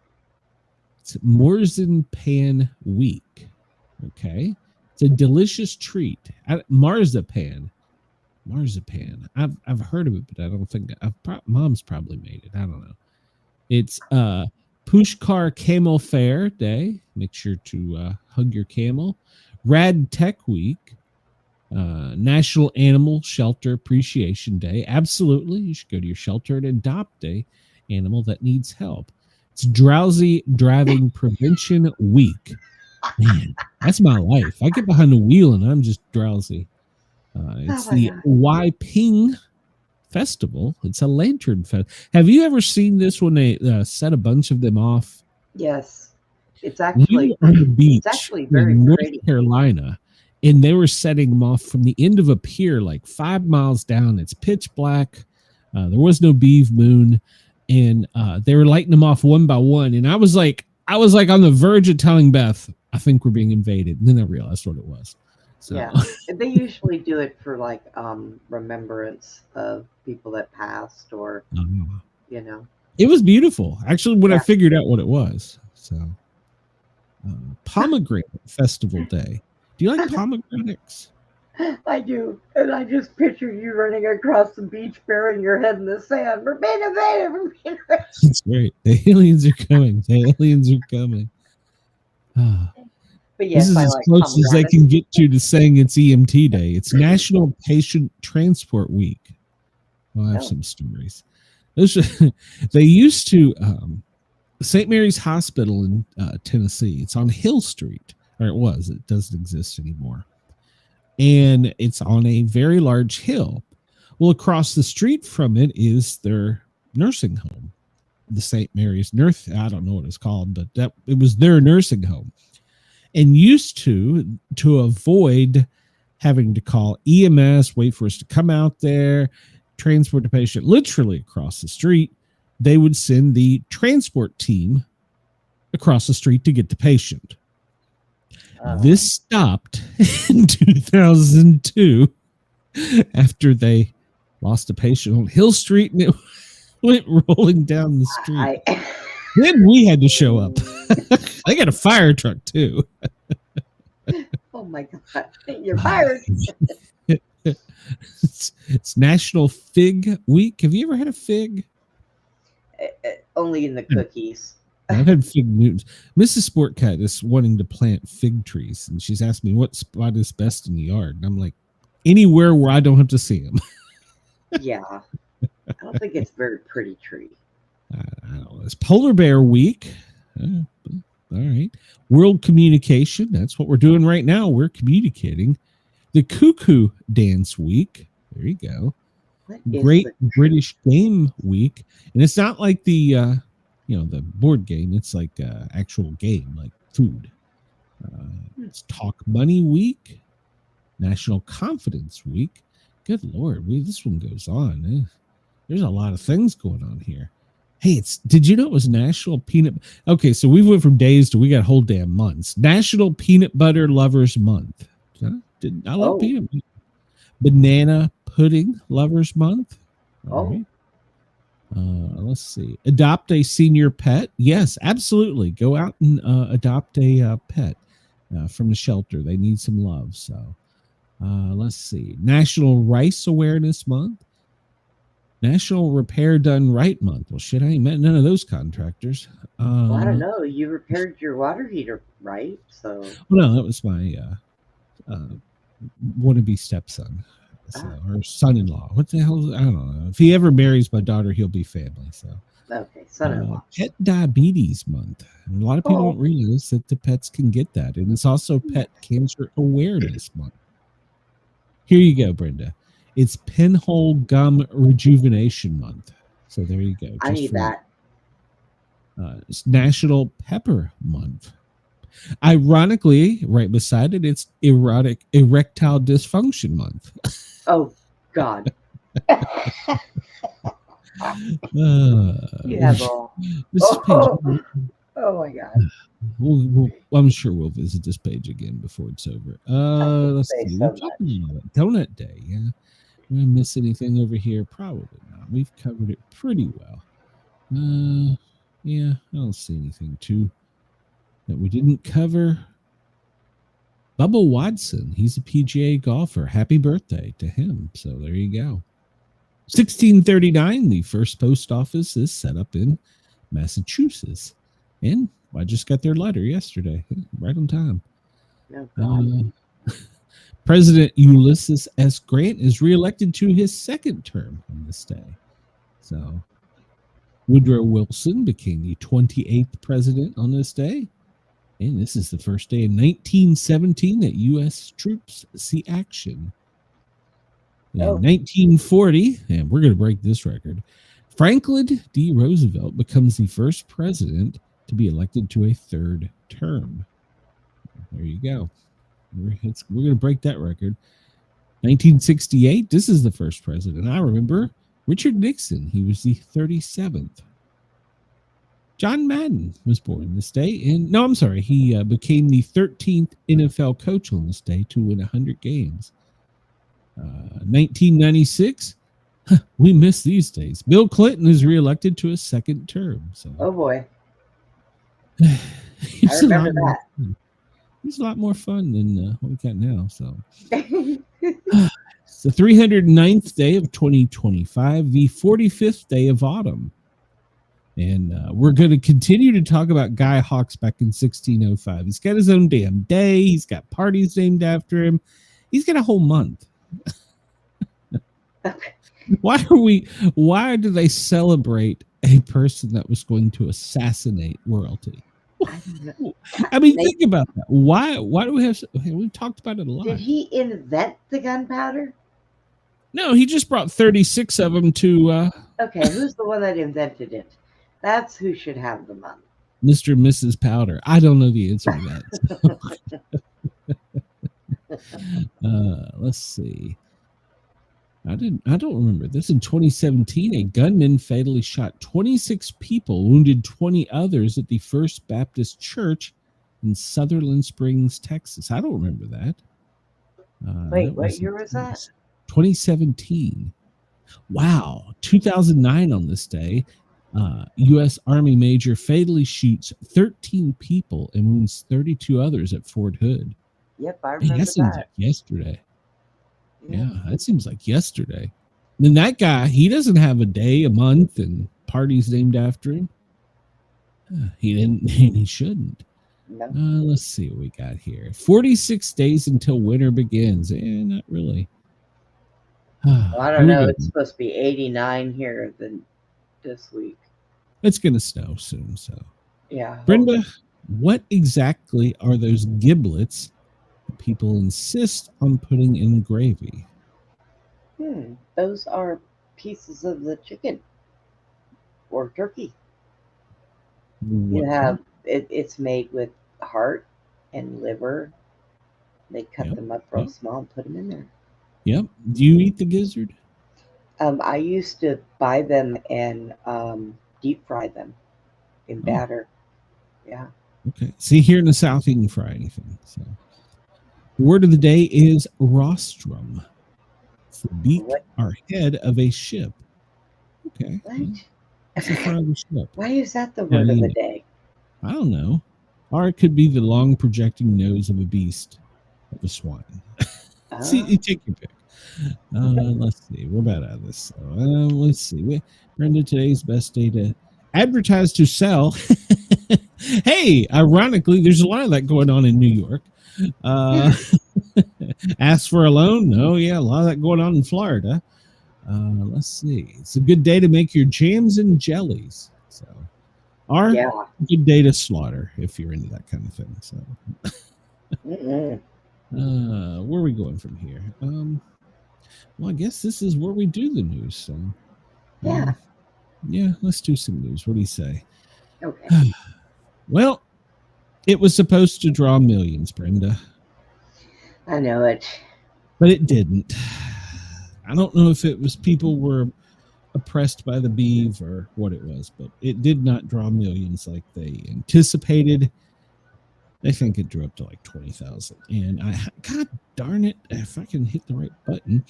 It's Marzipan Week. Okay. It's a delicious treat. Marzipan. I've heard of it, but I don't think Mom's probably made it. I don't know. It's Pushkar Camel Fair Day. Make sure to hug your camel. Rad Tech Week. National Animal Shelter Appreciation Day. Absolutely. You should go to your shelter and adopt an animal that needs help. It's Drowsy Driving Prevention Week. Man, that's my life. I get behind the wheel and I'm just drowsy. It's the Waiping Festival. It's a lantern fest. Have you ever seen this when they set a bunch of them off? Yes. It's actually on the beach. It's actually very in North pretty. Carolina, and they were setting them off from the end of a pier, like 5 miles down. It's pitch black. There was no BEAVER moon, and they were lighting them off one by one. And I was like on the verge of telling Beth, I think we're being invaded. And then I realized what it was. So. Yeah, they usually do it for like remembrance of people that passed, or you know. It was beautiful, actually, when I figured out what it was. So, Pomegranate Festival Day. Do you like pomegranates? I do, and I just picture you running across the beach, burying your head in the sand. We're being invaded. We're being invaded. That's great. The aliens are coming. The aliens are coming. But yes, this is I as like close as they can get to saying it's EMT Day. It's National Patient Transport Week. Well, I have some stories. They used to St. Mary's Hospital in Tennessee. It's on Hill Street, or it was. It doesn't exist anymore. And it's on a very large hill. Well, across the street from it is their nursing home, the St. Mary's Nurse. I don't know what it's called, but it was their nursing home. And used to avoid having to call EMS, wait for us to come out there, transport the patient literally across the street, they would send the transport team across the street to get the patient. This stopped in 2002 after they lost a patient on Hill Street and it went rolling down the street. Then we had to show up. I got a fire truck too. Oh my God. You're fired. It's National Fig Week. Have you ever had a fig? Only in the cookies. I've had fig Newtons. Mrs. Sportcat is wanting to plant fig trees, and she's asked me what spot is best in the yard. And I'm like, anywhere where I don't have to see them. Yeah. I don't think it's a very pretty tree. I don't know. It's Polar Bear Week. All right. World Communication. That's what we're doing right now. We're communicating. The Cuckoo Dance Week. There you go. What Great is the British Game Week. And it's not like the the board game. It's like actual game, like food. It's Talk Money Week, National Confidence Week. Good Lord, this one goes on. There's a lot of things going on here. Hey, did you know it was National Peanut? Okay, so we went from days to we got whole damn months. National Peanut Butter Lovers Month. I love peanut butter. Banana Pudding Lovers Month. All right. Let's see. Adopt a senior pet. Yes, absolutely. Go out and adopt a pet from the shelter. They need some love. So let's see. National Rice Awareness Month. National Repair Done Right Month. Well, shit, I ain't met none of those contractors. Well, I don't know. You repaired your water heater, right? So. Well, no, that was my wannabe stepson. Or son-in-law. What the hell? I don't know. If he ever marries my daughter, he'll be family. So. Okay, son-in-law. Pet Diabetes Month. And a lot of people don't realize that the pets can get that. And it's also Pet Cancer Awareness Month. Here you go, Brenda. It's Pinhole Gum Rejuvenation Month. So there you go. I need that. It's National Pepper Month. Ironically, right beside it, it's Erectile Dysfunction Month. Oh, God. You have all. Oh, my God. I'm sure we'll visit this page again before it's over. Let's see. So Donut Day. Yeah. Did I miss anything over here? Probably not. We've covered it pretty well. Yeah, I don't see anything too that we didn't cover. Bubba Watson, he's a PGA golfer. Happy birthday to him. So there you go. 1639, the first post office is set up in Massachusetts. And I just got their letter yesterday, right on time. President Ulysses S. Grant is reelected to his second term on this day. So Woodrow Wilson became the 28th president on this day. And this is the first day in 1917 that U.S. troops see action. In 1940, and we're going to break this record, Franklin D. Roosevelt becomes the first president to be elected to a third term. There you go. We're going to break that record. 1968, this is the first president. I remember Richard Nixon. He was the 37th. John Madden was born this day. He became the 13th NFL coach on this day to win 100 games. 1996, we miss these days. Bill Clinton is reelected to a second term. So. Oh, boy. I remember that. He's a lot more fun than what we got now. So it's the 309th day of 2025, the 45th day of autumn. And we're going to continue to talk about Guy Hawkes back in 1605. He's got his own damn day. He's got parties named after him. He's got a whole month. Why do they celebrate a person that was going to assassinate royalty? I mean, think about that. Why do we have? We've talked about it a lot. Did he invent the gunpowder? No, he just brought 36 of them to. Okay, who's the one that invented it? That's who should have the money. Mr. and Mrs. Powder. I don't know the answer to that. Let's see. I don't remember this. In 2017, a gunman fatally shot 26 people, wounded 20 others at the First Baptist Church in Sutherland Springs, Texas. I don't remember that. Wait, what year was that? 2017. Wow. 2009 on this day, U.S. Army major fatally shoots 13 people and wounds 32 others at Fort Hood. Yep, I remember that. Seems like yesterday. Yeah, that seems like yesterday. And that guy, he doesn't have a day, a month, and parties named after him. He didn't, and he shouldn't. No. Let's see what we got here. 46 days until winter begins. Not really. Well, I don't know. It's supposed to be 89 here this week. It's going to snow soon, so. Yeah. Brenda, what exactly are those giblets people insist on putting in gravy? Those are pieces of the chicken or turkey. You have it's made with heart and liver. They cut them up real small and put them in there. Yep. Do you eat the gizzard? I used to buy them and deep fry them in batter. Yeah. Okay. See, here in the South, you can fry anything. So, the word of the day is rostrum. It's the beak or head of a ship. Okay. What? It's the front of the ship. Why is that the word of the day? I don't know. Or it could be the long projecting nose of a beast, of a swine. See, you take your pick. Let's see. We're about out of this. So, let's see. Brenda, today's best day to advertise to sell. Hey, ironically, there's a lot of that going on in New York. Ask for a loan? Oh, yeah, a lot of that going on in Florida. Let's see. It's a good day to make your jams and jellies. So, or a good day to slaughter if you're into that kind of thing. So, where are we going from here? Well, I guess this is where we do the news. So, yeah, let's do some news. What do you say? Okay. Well, it was supposed to draw millions, Brenda. I know it. But it didn't. I don't know if it was people were oppressed by the BEAV or what it was, but it did not draw millions like they anticipated. I think it drew up to like 20,000. And God darn it, if I can hit the right button,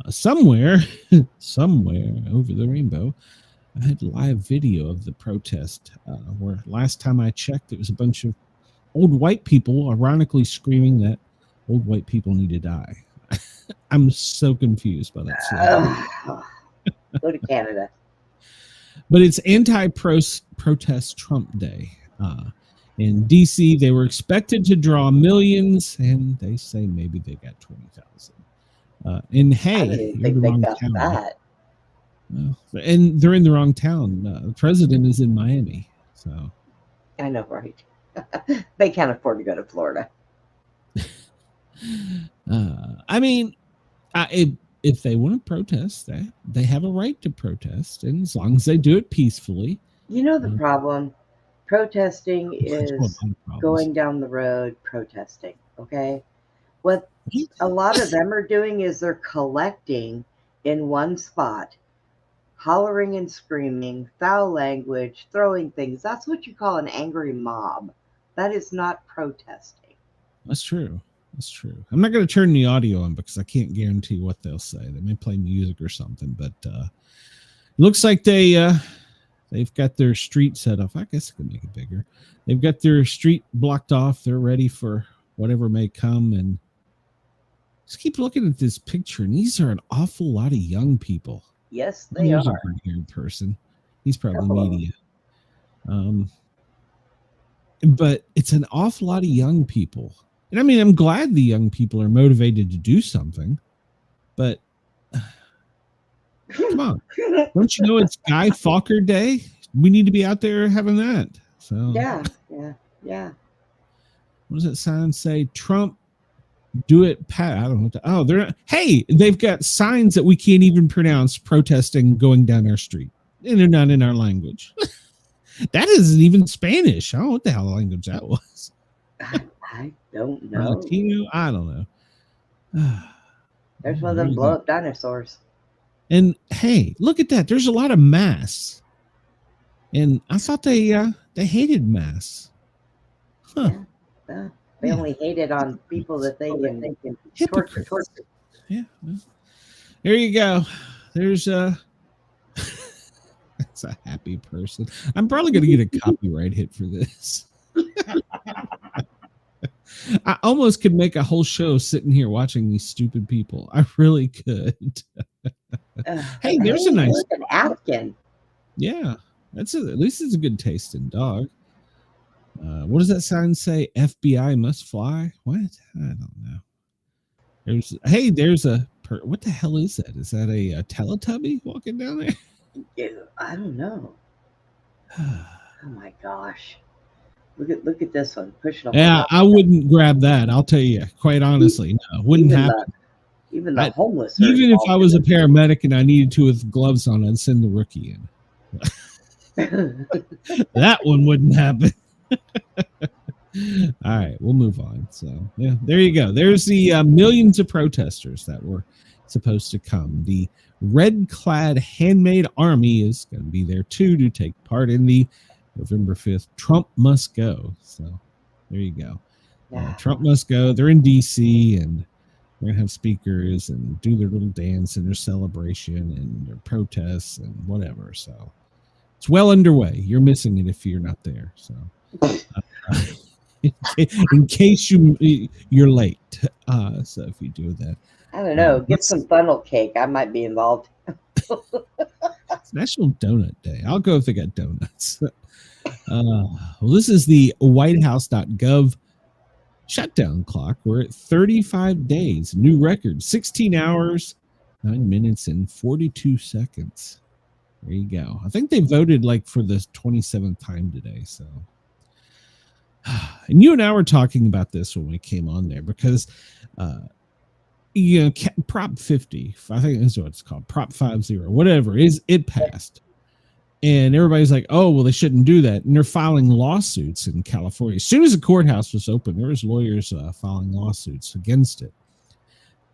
somewhere over the rainbow, I had live video of the protest where last time I checked, it was a bunch of old white people ironically screaming that old white people need to die. I'm so confused by that slogan. Go to Canada. But it's anti-protest Trump Day. In DC, they were expected to draw millions, and they say maybe they got 20,000. And hey, you're in the wrong town. That. And they're in the wrong town. The president is in Miami. So I know, right? They can't afford to go to Florida. I mean, if they want to protest, they have a right to protest, and as long as they do it peacefully. You know the problem? Protesting is going down the road protesting, okay? What a lot of them are doing is they're collecting in one spot, hollering and screaming, foul language, throwing things. That's what you call an angry mob. That is not protesting. That's true. That's true. I'm not going to turn the audio on because I can't guarantee what they'll say. They may play music or something, but it looks like they've got their street set up. I guess I can make it bigger. They've got their street blocked off. They're ready for whatever may come. And just keep looking at this picture. And these are an awful lot of young people. Yes, they are. A green-haired person. He's probably media. But it's an awful lot of young people. And I mean, I'm glad the young people are motivated to do something, but come on. Don't you know it's Guy Fawkes Day? We need to be out there having that. So yeah. What does that sign say? Trump, do it, Pat. I don't know. They're not. Hey, they've got signs that we can't even pronounce protesting going down our street. And they're not in our language. That isn't even Spanish. I don't know what the hell language that was. I don't know. Latino? I don't know. There's one of them blow up dinosaurs. And hey, look at that. There's a lot of masks. And I thought they hated masks. Huh. Yeah. They only hate it on people that they can torture. Yeah. Well, there you go. There's that's a happy person. I'm probably going to get a copyright hit for this. I almost could make a whole show sitting here watching these stupid people. I really could. Hey, there's a nice an Afghan. Yeah, at least it's a good tasting dog. What does that sign say? FBI must fly. What? I don't know. There's a what the hell is that? Is that a Teletubby walking down there? Yeah, I don't know. Oh my gosh. Look at this one. Pushing up. Yeah, I wouldn't grab that. I'll tell you quite honestly. No, wouldn't happen. Even the homeless. Even if I was a paramedic and I needed to with gloves on, I'd send the rookie in. That one wouldn't happen. All right, we'll move on. So, yeah, there you go. There's the millions of protesters that were supposed to come. The red-clad handmade army is going to be there, too, to take part in the November 5th Trump Must Go. So, there you go. Trump must go. They're in D.C., and we're going to have speakers and do their little dance and their celebration and their protests and whatever. So, it's well underway. You're missing it if you're not there. So, in case you're late. So if you do that, I don't know. Get some funnel cake. I might be involved. It's National Donut Day. I'll go if they got donuts. Well, this is the WhiteHouse.gov shutdown clock. We're at 35 days. New record, 16 hours, 9 minutes, and 42 seconds. There you go. I think they voted like for the 27th time today. So, and you and I were talking about this when we came on there because, Prop 50, I think that's what it's called, Prop 50, whatever is it passed. And everybody's like, oh, well, they shouldn't do that. And they're filing lawsuits in California. As soon as the courthouse was open, there was lawyers filing lawsuits against it.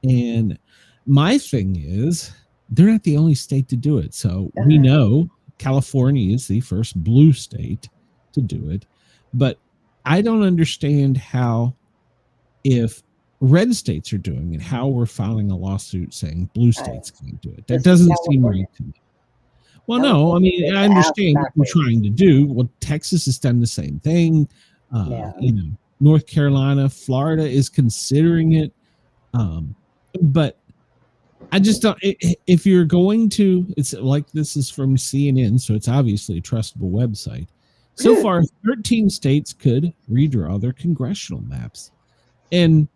And my thing is, they're not the only state to do it. So we know California is the first blue state to do it. But I don't understand how, if red states are doing it, how we're filing a lawsuit saying blue states can't do it. That doesn't seem right to me. Well, no, I mean, I understand what we're trying to do. Well, Texas has done the same thing. North Carolina, Florida is considering it. But I just don't, if you're going to, it's like, this is from CNN, so it's obviously a trustable website. So far, 13 states could redraw their congressional maps. And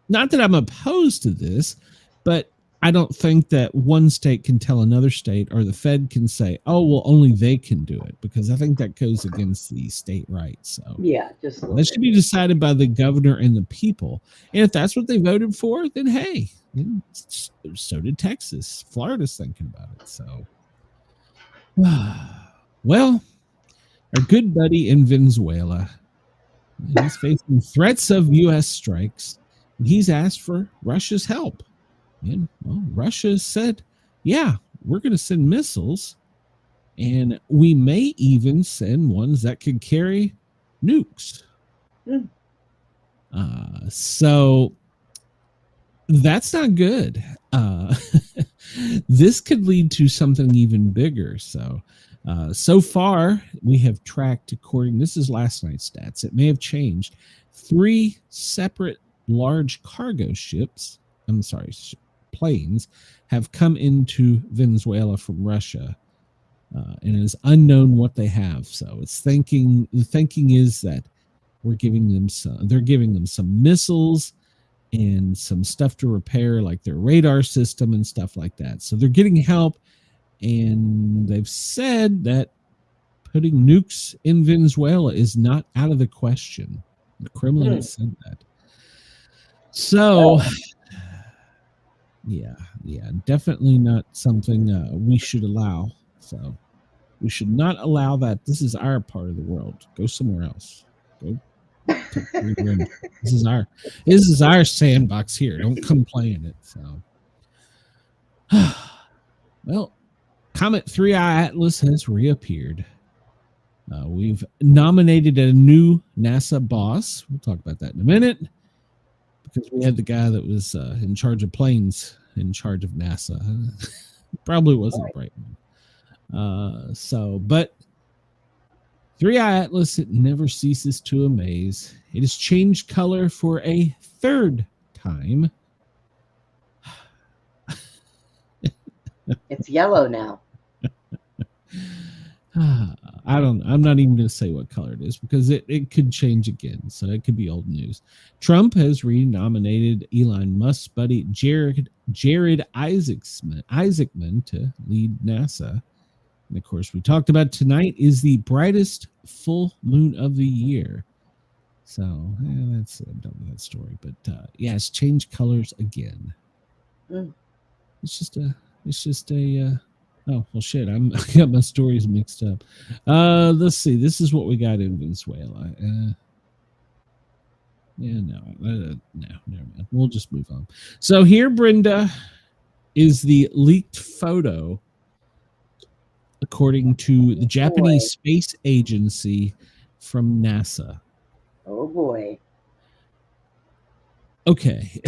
not that I'm opposed to this, but I don't think that one state can tell another state, or the Fed can say, oh, well, only they can do it, because I think that goes against the state rights. So yeah, just that should be decided by the governor and the people. And if that's what they voted for, then hey, so did Texas. Florida's thinking about it. So, well, our good buddy in Venezuela, he's facing threats of U.S. strikes, and he's asked for Russia's help. And, well, Russia said, yeah, we're going to send missiles, and we may even send ones that could carry nukes. So that's not good. This could lead to something even bigger. So far, we have tracked, this is last night's stats, it may have changed, 3 separate large cargo ships, planes, have come into Venezuela from Russia, and it is unknown what they have. So the thinking is that they're giving them some missiles and some stuff to repair, like their radar system and stuff like that. So they're getting help, and they've said that putting nukes in Venezuela is not out of the question. The Kremlin has said that. So, yeah, definitely not something we should allow. So we should not allow that. This is our part of the world. Go somewhere else. Go. This is our sandbox here. Don't come play in it. So, well, Comet 3i Atlas has reappeared. We've nominated a new NASA boss. We'll talk about that in a minute, because we had the guy that was in charge of planes in charge of NASA. Probably wasn't right. But 3i Atlas, it never ceases to amaze. It has changed color for a 3rd time. It's yellow now. I'm not even going to say what color it is, because it could change again. So it could be old news. Trump has renominated Elon Musk's buddy Jared Isaacman to lead NASA. And of course, we talked about tonight is the brightest full moon of the year. So that's I'm done with that story. But it's changed colors again. Mm. It's just a. Oh well, shit! I got my stories mixed up. Let's see. This is what we got in Venezuela. No, never mind. We'll just move on. So here, Brenda, is the leaked photo, according to the Japanese Space Agency from NASA. Oh boy. Okay.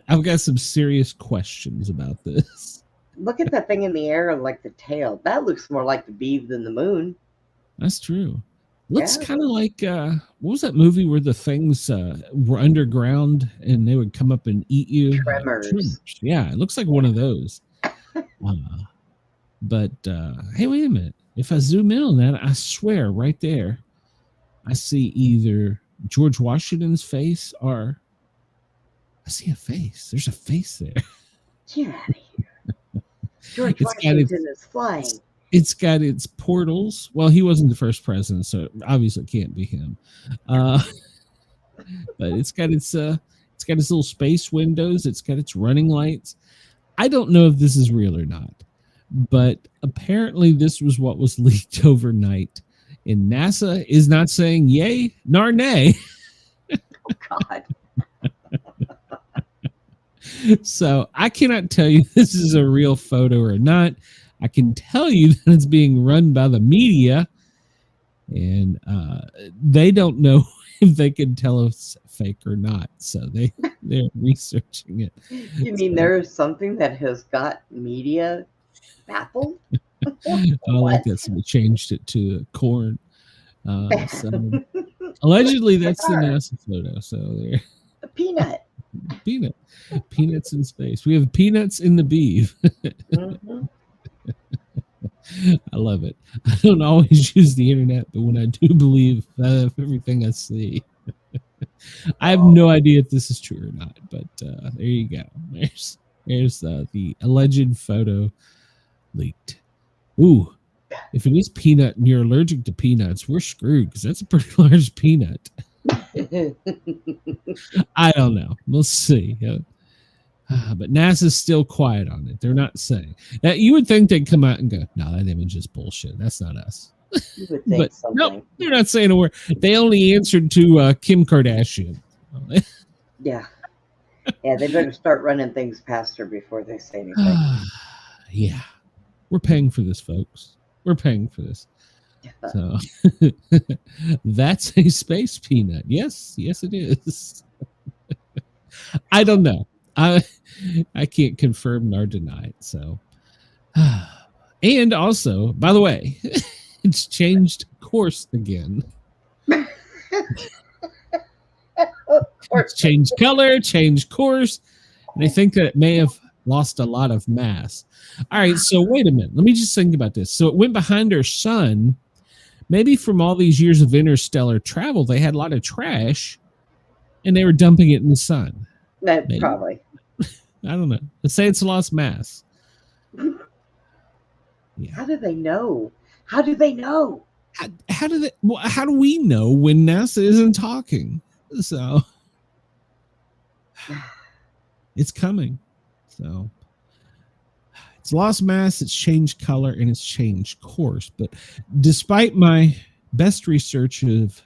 I've got some serious questions about this. Look at that thing in the air, like the tail. That looks more like the BEAV than the moon. That's true. Looks kind of like what was that movie where the things were underground and they would come up and eat you? Tremors. Yeah, it looks like one of those. But hey, wait a minute. If I zoom in on that, I swear right there, I see either George Washington's face or I see a face. There's a face there. Get out of here. George Washington is flying. It's got its portals. Well, he wasn't the first president, so it obviously can't be him. But it's got its little space windows. It's got its running lights. I don't know if this is real or not, but apparently this was what was leaked overnight. And NASA is not saying yay nor nay. Oh God. So I cannot tell you this is a real photo or not. I can tell you that it's being run by the media, and they don't know if they can tell us fake or not. So they're researching it. You mean there's something that has got media baffled? I like that. Somebody changed it to corn. So allegedly, that's the NASA photo. So there, a peanut. Peanuts in space. We have peanuts in the BEAV. Mm-hmm. I love it. I don't always use the internet, but when I do believe everything I see, I have no idea if this is true or not. But there you go. There's the alleged photo leaked. Ooh, if it is peanut and you're allergic to peanuts, we're screwed because that's a pretty large peanut. I don't know. We'll see. But NASA's still quiet on it. They're not saying that. You would think they'd come out and go, "No, that image is bullshit. That's not us." You would think but something. No, they're not saying a word. They only answered to Kim Kardashian. Yeah, they better start running things past her before they say anything. Yeah, we're paying for this, folks. We're paying for this. So that's a space peanut. Yes, it is. I don't know. I can't confirm nor deny it. So, and also, by the way, it's changed course again. It's changed color, changed course, and I think that it may have lost a lot of mass. All right, so wait a minute. Let me just think about this. So it went behind our sun. Maybe from all these years of interstellar travel, they had a lot of trash, and they were dumping it in the sun. Probably. I don't know. Let's say it's lost mass. Yeah. How do they know? How do they know? How do we know when NASA isn't talking? So it's coming. So it's lost mass, it's changed color, and it's changed course. But despite my best research of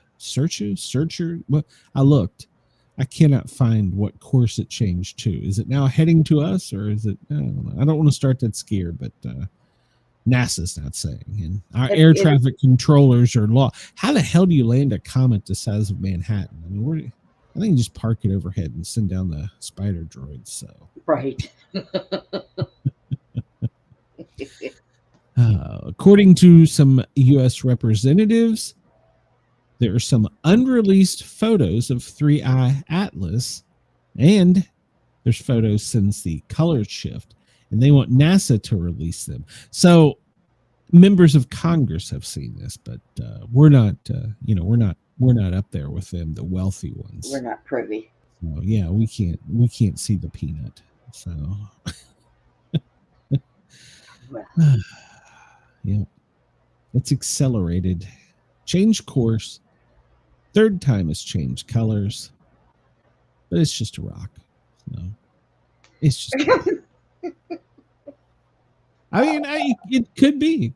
I looked. I cannot find what course it changed to. Is it now heading to us, or is it? I don't know. I don't want to start that scare, but NASA's not saying. And our air traffic controllers are law. How the hell do you land a comet the size of Manhattan? I mean, I think you just park it overhead and send down the spider droids. So right. According to some U.S. representatives, there are some unreleased photos of 3I Atlas, and there's photos since the color shift, and they want NASA to release them. So members of Congress have seen this, but we're not, we're not up there with them, the wealthy ones. We're not privy. So, yeah, we can't see the peanut. So, yeah, it's accelerated, change course. Third time has changed colors, but it's just a rock. So. It's just. I mean, it could be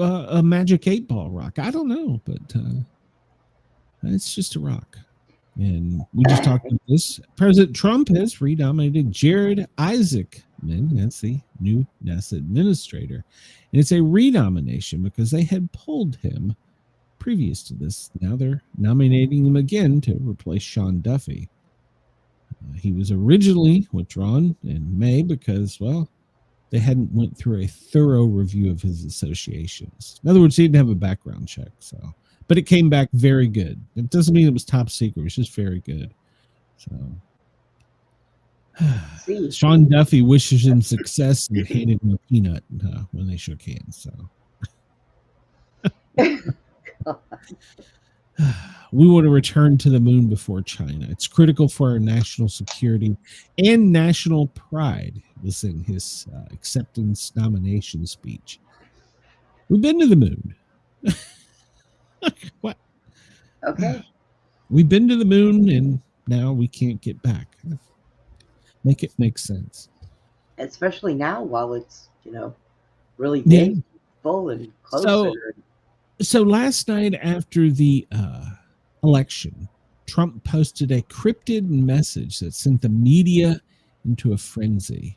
a magic 8-ball rock. I don't know, but it's just a rock. And we just talked about this. President Trump has renominated Jared Isaacman. That's the new NASA administrator. And it's a renomination because they had pulled him previous to this. Now they're nominating him again to replace Sean Duffy. He was originally withdrawn in May because, well, they hadn't went through a thorough review of his associations. In other words, he didn't have a background check. But it came back very good. It doesn't mean it was top secret. It's just very good. So Sean Duffy wishes him success and handed him a peanut when they shook hands. So we want to return to the moon before China. It's critical for our national security and national pride, was in his acceptance nomination speech. We've been to the moon. What? Okay. We've been to the moon, and now we can't get back. Make it make sense. Especially now, while it's really big, full, and closer. So last night after the election, Trump posted a cryptid message that sent the media into a frenzy.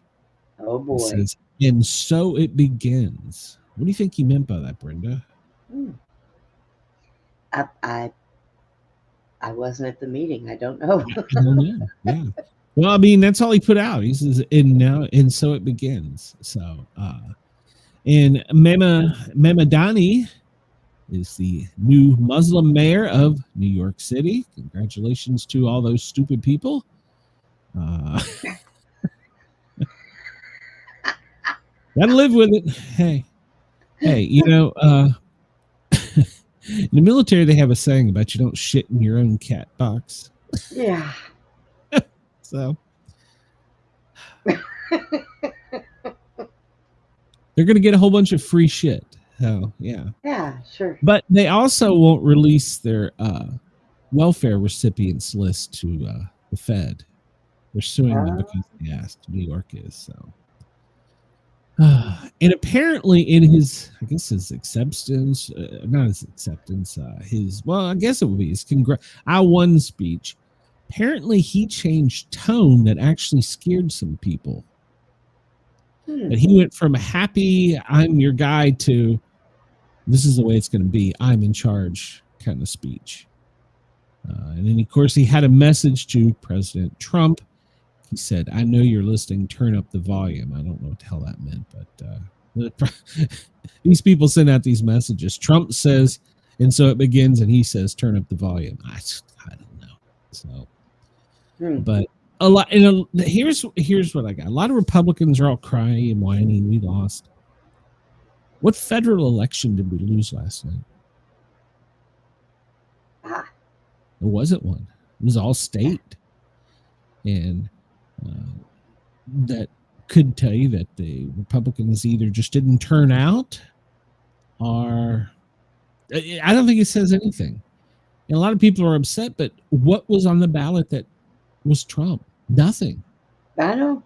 Oh boy! It says, and so it begins. What do you think he meant by that, Brenda? I wasn't at the meeting. I don't know. I don't know. Yeah. Well, I mean, that's all he put out. He says, and so it begins. So, and Mamadani is the new Muslim mayor of New York City. Congratulations to all those stupid people. Gotta live with it. Hey, in the military, they have a saying about you don't shit in your own cat box. Yeah. So they're going to get a whole bunch of free shit. So, yeah. Yeah, sure. But they also won't release their welfare recipients list to the Fed. They're suing them because they asked. New York is. So. And apparently in his acceptance, not his acceptance, I guess it would be his I won speech. Apparently he changed tone that actually scared some people. But he went from happy, I'm your guy, to this is the way it's going to be, I'm in charge kind of speech. And then, of course, he had a message to President Trump. He said, I know you're listening, turn up the volume. I don't know what the hell that meant, but these people send out these messages. Trump says, and so it begins, and he says, turn up the volume. I don't know. So, but a lot, here's what I got. A lot of Republicans are all crying and whining. We lost. What federal election did we lose last night? There wasn't one. It was all state. And that could tell you that the Republicans either just didn't turn out, or I don't think it says anything. And a lot of people are upset, but what was on the ballot that was Trump? Nothing. I know.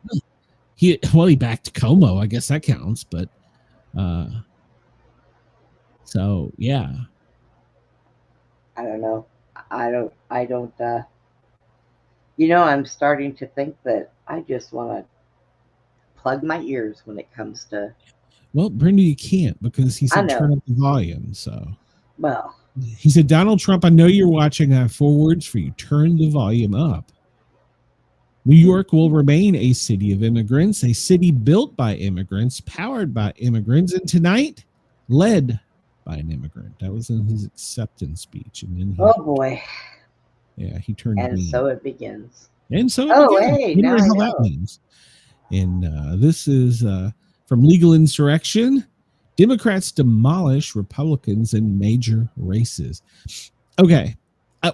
He backed Como. I guess that counts, but so yeah. I don't know. I don't I'm starting to think that I just want to plug my ears when it comes to. Well, Brenda, you can't, because he said turn up the volume. So, well, he said, Donald Trump, I know you're watching. I have 4 words for you. Turn the volume up. New York will remain a city of immigrants, a city built by immigrants, powered by immigrants, and tonight led by an immigrant. That was in his acceptance speech. And then oh boy. Yeah, he turned and green. So it begins. And so it begins. Hey, now how that means. And this is from Legal Insurrection. Democrats demolish Republicans in major races. Okay.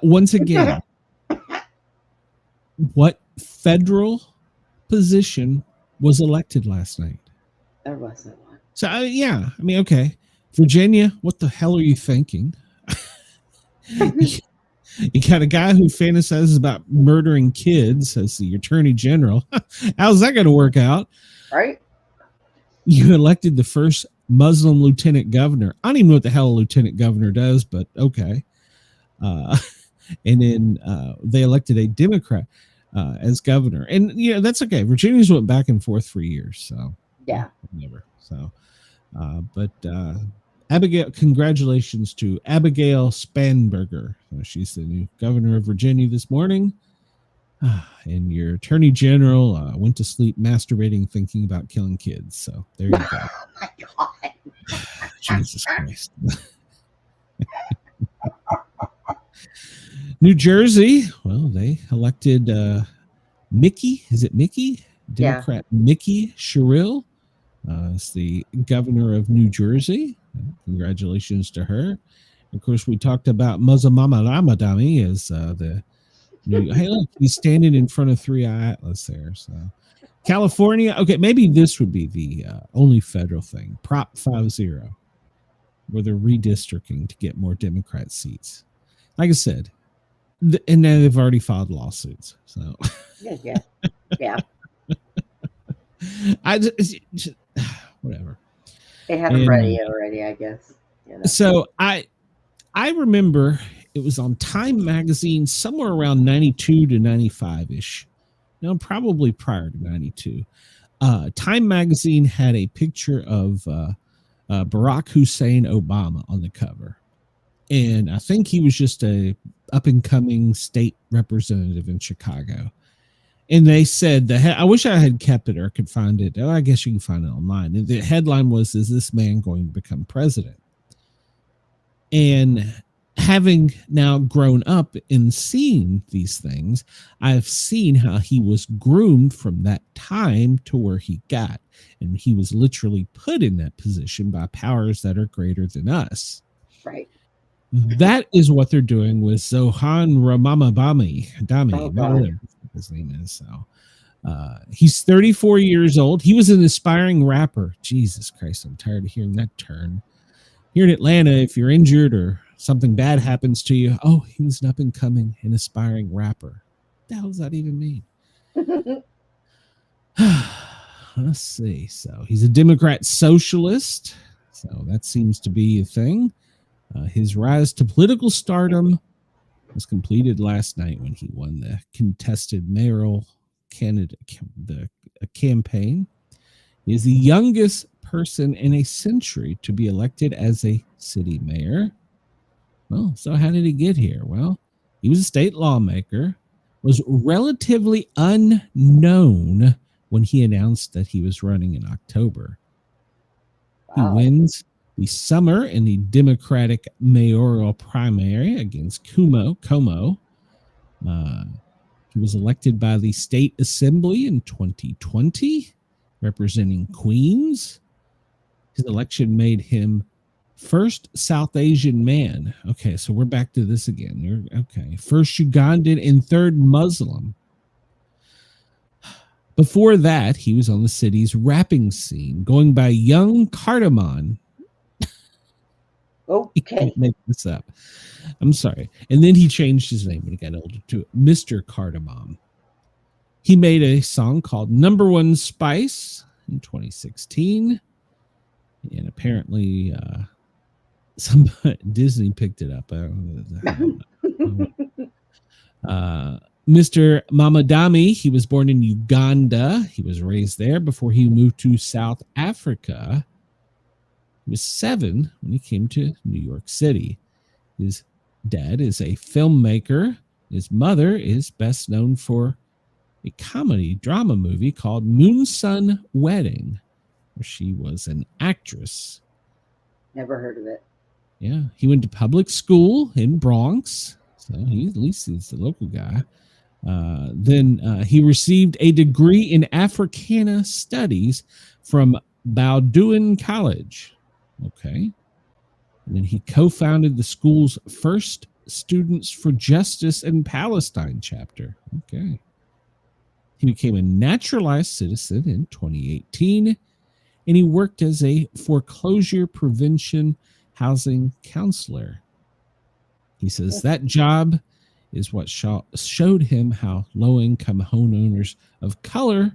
Once again, what federal position was elected last night? There wasn't one. So, yeah. I mean, okay. Virginia, what the hell are you thinking? You got a guy who fantasizes about murdering kids as the attorney general. How's that going to work out? Right? You elected the first Muslim lieutenant governor. I don't even know what the hell a lieutenant governor does, but okay. And then they elected a Democrat as governor. And, that's okay. Virginia's went back and forth for years. So, yeah. Never. So, but Abigail, congratulations to Abigail Spanberger. She's the new governor of Virginia this morning. And your attorney general went to sleep masturbating, thinking about killing kids. So there you go. Oh my God. Jesus Christ. New Jersey, well, they elected Mickey. Is it Mickey? Democrat Mickey Sherrill as the governor of New Jersey. Congratulations to her. Of course, we talked about Muzamama Ramadami as the new. Hey, look, he's standing in front of 3i Atlas there. So, California. Okay, maybe this would be the only federal thing. Prop 50, where they're redistricting to get more Democrat seats. Like I said, and then they've already filed lawsuits. So, yeah. I just whatever. They have them ready already, I guess. So I remember it was on Time magazine somewhere around 92 to 95-ish. No, probably prior to 92. Time magazine had a picture of Barack Hussein Obama on the cover. And I think he was just a up-and-coming state representative in Chicago. And they said, I wish I had kept it or could find it. Oh, I guess you can find it online. And the headline was, is this man going to become president? And having now grown up and seen these things, I've seen how he was groomed from that time to where he got. And he was literally put in that position by powers that are greater than us. Right. That is what they're doing with Zohan Dami, whatever his name is. So he's 34 years old. He was an aspiring rapper. Jesus Christ, I'm tired of hearing that term. Here in Atlanta, if you're injured or something bad happens to you, oh, he was an up and coming and aspiring rapper. What the hell does that even mean? Let's see. So he's a Democrat socialist. So that seems to be a thing. His rise to political stardom was completed last night when he won the contested mayoral campaign. He is the youngest person in a century to be elected as a city mayor. Well, so how did he get here? Well, he was a state lawmaker, was relatively unknown when he announced that he was running in October. Wow. He wins the summer in the Democratic mayoral primary against Como. He was elected by the state assembly in 2020, representing Queens. His election made him first South Asian man. Okay, so we're back to this again. Okay, first Ugandan and third Muslim. Before that, he was on the city's rapping scene, going by Young Cardamon. Okay. You can't make this up. I'm sorry. And then he changed his name when he got older to Mr. Cardamom. He made a song called Number One Spice in 2016. And apparently Disney picked it up. Mr. Mamadami, he was born in Uganda. He was raised there before he moved to South Africa. He was 7 when he came to New York City. His dad is a filmmaker. His mother is best known for a comedy drama movie called Moonsun Wedding, where she was an actress. Never heard of it. Yeah, he went to public school in Bronx, so at least he's the local guy. Then he received a degree in Africana Studies from Bowdoin College. Okay. And then he co-founded the school's first Students for Justice in Palestine chapter. Okay. He became a naturalized citizen in 2018, and he worked as a foreclosure prevention housing counselor. He says that job is what showed him how low-income homeowners of color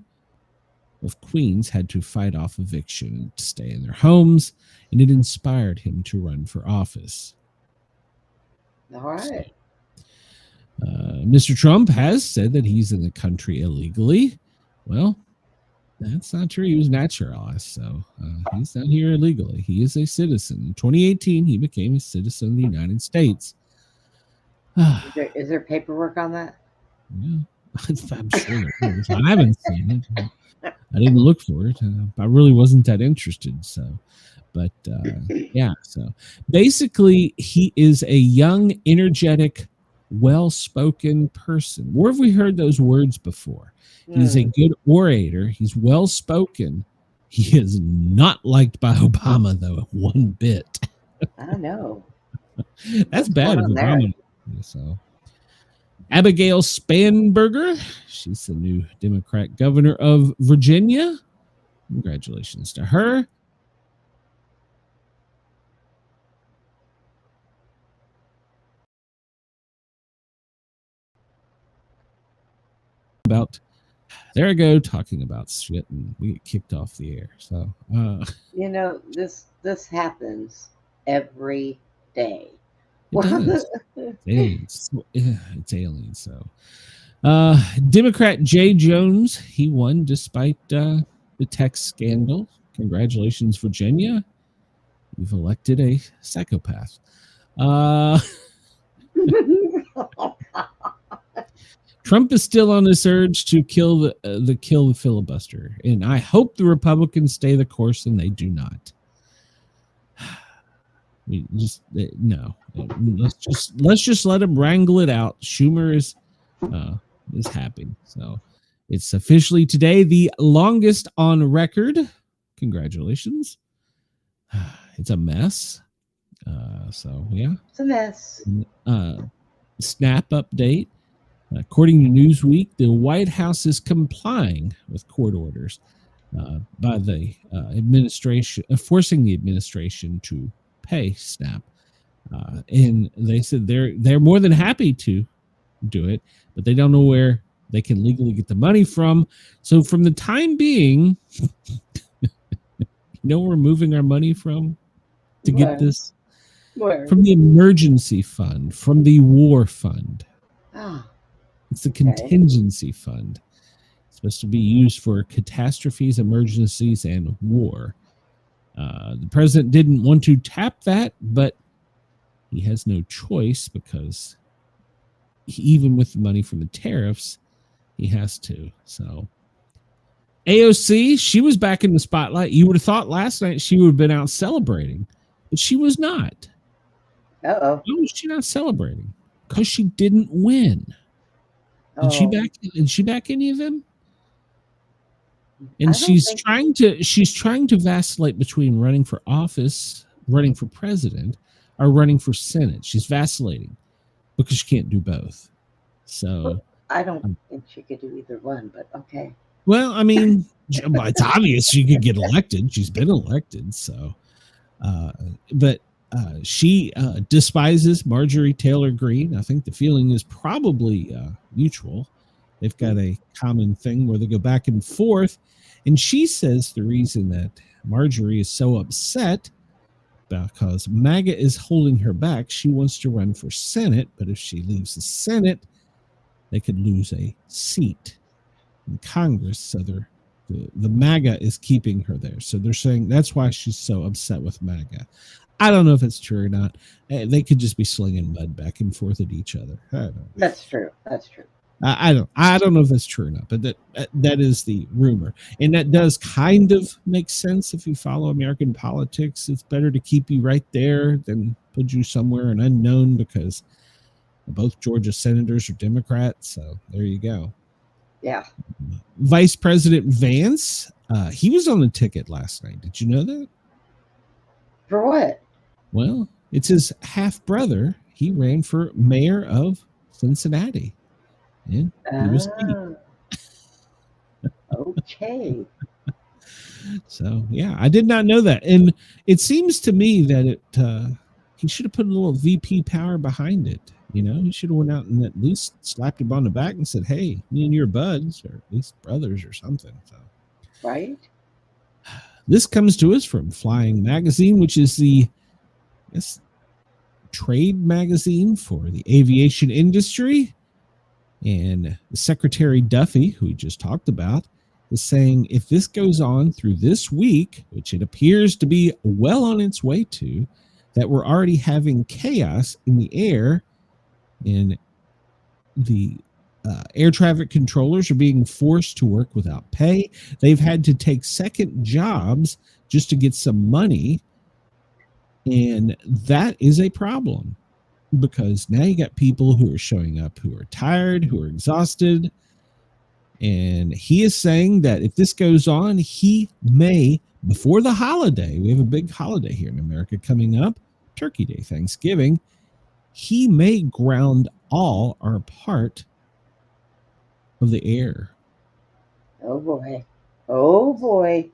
of Queens had to fight off eviction to stay in their homes, and it inspired him to run for office. All right. Mr. Trump has said that he's in the country illegally. Well, that's not true. He was naturalized, so he's not here illegally. He is a citizen. In 2018, he became a citizen of the United States. Is there paperwork on that? Yeah, I'm sure there is. I haven't seen it. I didn't look for it. I really wasn't that interested. So, but yeah. So basically, he is a young, energetic, well-spoken person. Where have we heard those words before? He's a good orator. He's well-spoken. He is not liked by Obama, though, one bit. I know. That's bad. Obama. So, Abigail Spanberger, she's the new Democrat governor of Virginia. Congratulations to her. There I go, talking about shit, and we get kicked off the air. So, you know, this happens every day. It does. It's aliens. So, Democrat Jay Jones, he won despite the tech scandal. Congratulations, Virginia. You've elected a psychopath. Trump is still on this urge to kill the filibuster, and I hope the Republicans stay the course, and they do not. We just no. Let's just let him wrangle it out. Schumer is happy, so it's officially today the longest on record. Congratulations. It's a mess. So yeah, it's a mess. Snap update. According to Newsweek, the White House is complying with court orders by the administration, forcing the administration to pay SNAP, and they said they're more than happy to do it, but they don't know where they can legally get the money from. So, from the time being, where we're moving our money from to get this? Where? From the emergency fund, from the war fund. Ah. It's the contingency fund. It's supposed to be used for catastrophes, emergencies, and war. The president didn't want to tap that, but he has no choice because even with the money from the tariffs, he has to. So AOC, she was back in the spotlight. You would have thought last night she would have been out celebrating, but she was not. Uh-oh. Why was she not celebrating? Because she didn't win. Did she back any of them? And she's trying to vacillate between running for office, running for president, or running for Senate. She's vacillating because she can't do both. So I don't think she could do either one, but okay. Well, I mean, it's obvious she could get elected. She's been elected, so but she despises Marjorie Taylor Greene. I think the feeling is probably mutual. They've got a common thing where they go back and forth. And she says the reason that Marjorie is so upset because MAGA is holding her back, she wants to run for Senate. But if she leaves the Senate, they could lose a seat in Congress. So the MAGA is keeping her there. So they're saying that's why she's so upset with MAGA. I don't know if it's true or not. They could just be slinging mud back and forth at each other. I don't know. That's true. That's true. I don't know if that's true or not, but that is the rumor, and that does kind of make sense if you follow American politics. It's better to keep you right there than put you somewhere an unknown because both Georgia senators are Democrats. So there you go. Yeah. Vice President Vance, he was on the ticket last night. Did you know that? For what? Well, it's his half brother. He ran for mayor of Cincinnati. And he was okay. So yeah, I did not know that, and it seems to me that he should have put a little VP power behind it. You should have went out and at least slapped him on the back and said, hey, me and your buds, or at least brothers or something. So, right. This comes to us from Flying Magazine, which is the trade magazine for the aviation industry. And the Secretary Duffy, who we just talked about, is saying if this goes on through this week, which it appears to be well on its way to, that we're already having chaos in the air, and the air traffic controllers are being forced to work without pay. They've had to take second jobs just to get some money. And that is a problem, because now you got people who are showing up who are tired, who are exhausted. And he is saying that if this goes on, he may, before the holiday, we have a big holiday here in America coming up, Turkey Day, Thanksgiving, he may ground all or part of the air. Oh boy. Oh boy.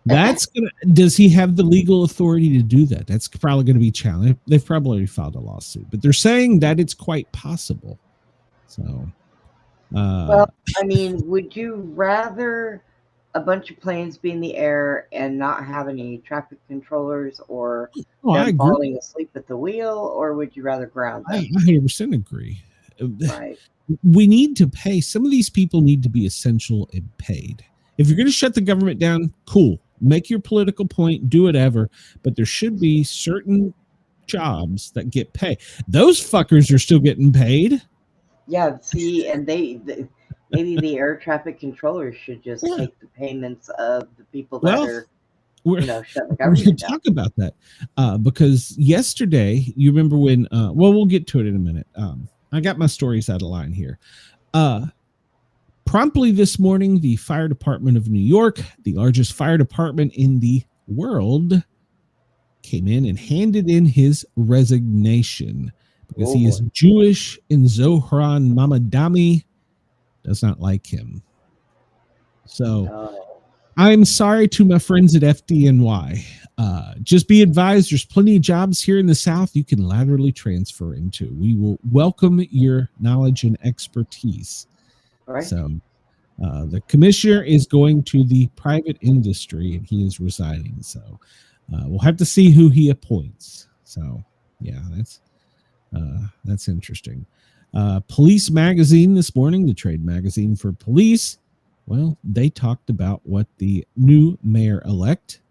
Does he have the legal authority to do that? That's probably going to be challenged. They've probably already filed a lawsuit, but they're saying that it's quite possible. So, well, I mean, would you rather a bunch of planes be in the air and not have any traffic controllers, or them falling asleep at the wheel, or would you rather ground them? I 100% agree. Right. We need to pay. Some of these people need to be essential and paid. If you're going to shut the government down, cool. Make your political point, do whatever. But there should be certain jobs that get paid. Those fuckers are still getting paid. Yeah, see, and maybe the air traffic controllers should just take the payments of the people that are, shutting the government down. Talk about that because yesterday, you remember when? We'll get to it in a minute. I got my stories out of line here. Promptly this morning, the fire department of New York, the largest fire department in the world, came in and handed in his resignation because he is Jewish, and Zohran Mammadani does not like him. So I'm sorry to my friends at FDNY. Just be advised, there's plenty of jobs here in the South you can laterally transfer into. We will welcome your knowledge and expertise. All right. So the commissioner is going to the private industry, and he is resigning. So we'll have to see who he appoints. So yeah, that's interesting. Police Magazine this morning, the trade magazine for police. Well, they talked about what the new mayor-elect,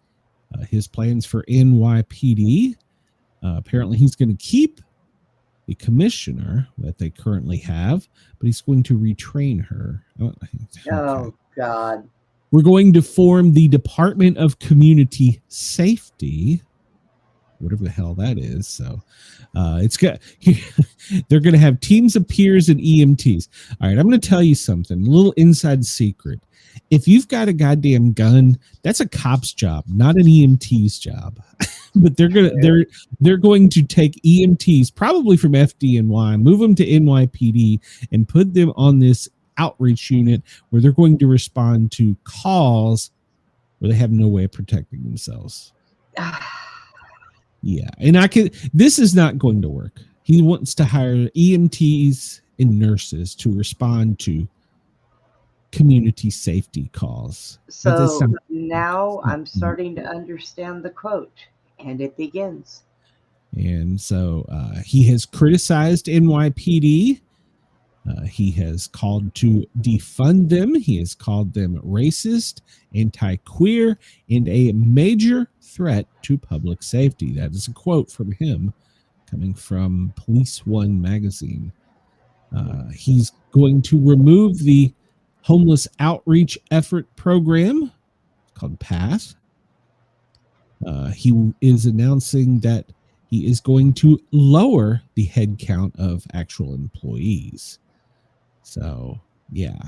his plans for NYPD. Apparently, he's going to keep the commissioner that they currently have, but he's going to retrain her. Oh, God. We're going to form the Department of Community Safety, whatever the hell that is. So it's got they're going to have teams of peers and EMTs. All right, I'm going to tell you something, a little inside secret. If you've got a goddamn gun, that's a cop's job, not an EMT's job. But they're going to take EMTs probably from FDNY, move them to NYPD, and put them on this outreach unit where they're going to respond to calls where they have no way of protecting themselves. Yeah, and this is not going to work. He wants to hire EMTs and nurses to respond to community safety calls. So now I'm starting to understand the quote, and it begins. And so he has criticized NYPD. He has called to defund them. He has called them racist, anti-queer, and a major threat to public safety. That is a quote from him coming from Police One magazine. He's going to remove the homeless outreach effort program called PATH. He is announcing that he is going to lower the head count of actual employees. So, yeah,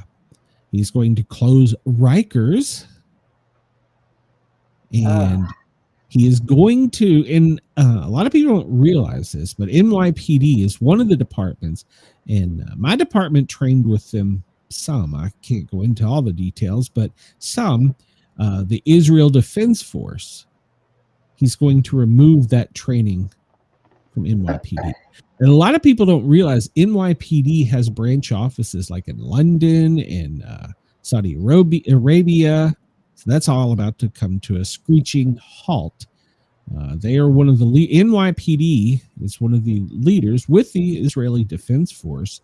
he's going to close Rikers, and he is going to, and a lot of people don't realize this, but NYPD is one of the departments, and my department trained with them some. I can't go into all the details, but some, the Israel Defense Force, he's going to remove that training from NYPD. And a lot of people don't realize NYPD has branch offices like in London and Saudi Arabia. So that's all about to come to a screeching halt. They are one of the NYPD is one of the leaders with the Israeli Defense Force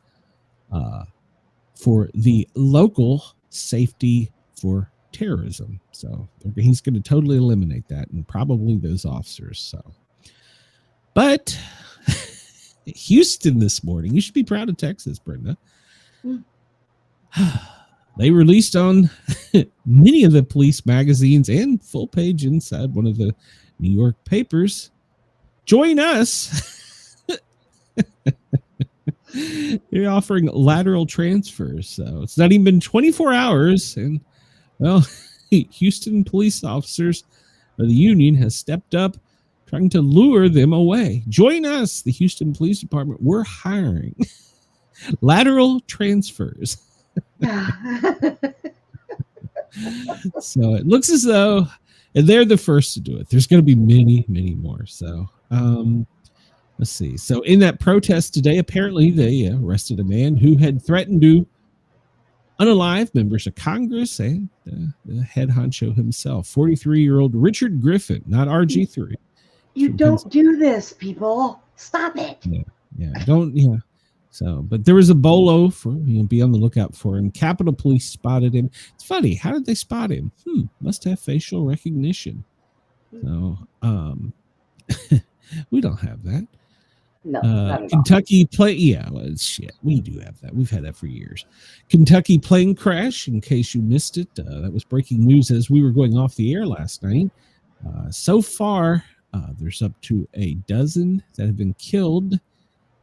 for the local safety for terrorism. So he's going to totally eliminate that, and probably those officers. So, but Houston this morning, you should be proud of Texas, Brenda. They released on many of the police magazines and full page inside one of the New York papers. Join us. They're offering lateral transfers. So it's not even been 24 hours. And, well, Houston police officers, or the union, has stepped up trying to lure them away. Join us, the Houston Police Department. We're hiring lateral transfers. So it looks as though they're the first to do it. There's going to be many, many more. So let's see. So in that protest today, apparently they arrested a man who had threatened to unalive members of Congress and the head honcho himself, 43-year-old Richard Griffin, not RG3. You don't do this, people. Stop it. Yeah. So, but there was a bolo for, be on the lookout for him. Capitol Police spotted him. It's funny. How did they spot him? Must have facial recognition. So, we don't have that. No, Kentucky plane. Yeah, well, shit. We do have that. We've had that for years. Kentucky plane crash. In case you missed it, that was breaking news as we were going off the air last night. So far, there's up to a dozen that have been killed,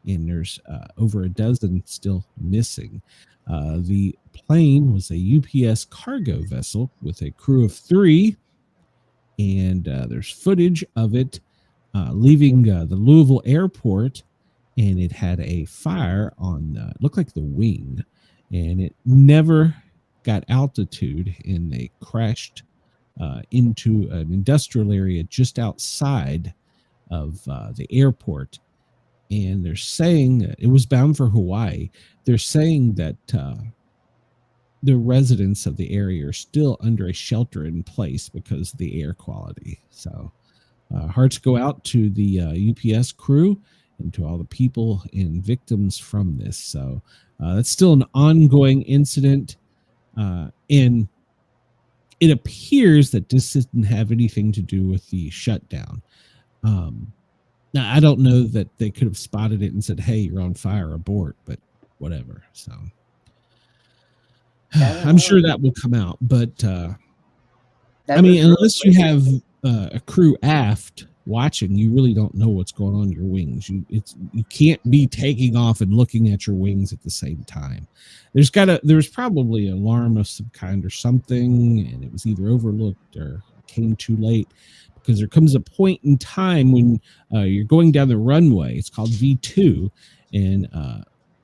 and there's over a dozen still missing. The plane was a UPS cargo vessel with a crew of 3, and there's footage of it leaving the Louisville airport, and it had a fire on, it looked like the wing, and it never got altitude, and they crashed into an industrial area just outside of the airport. And they're saying it was bound for Hawaii. They're saying that the residents of the area are still under a shelter in place because of the air quality. So hearts go out to the UPS crew and to all the people and victims from this. So that's still an ongoing incident. And it appears that this didn't have anything to do with the shutdown. Now, I don't know that they could have spotted it and said, hey, you're on fire, abort, but whatever. So I'm sure that will come out. But, I mean, unless you have a crew aft watching, you really don't know what's going on in your wings. You can't be taking off and looking at your wings at the same time. There's probably an alarm of some kind or something, and it was either overlooked or came too late. Because there comes a point in time when you're going down the runway. It's called V2, and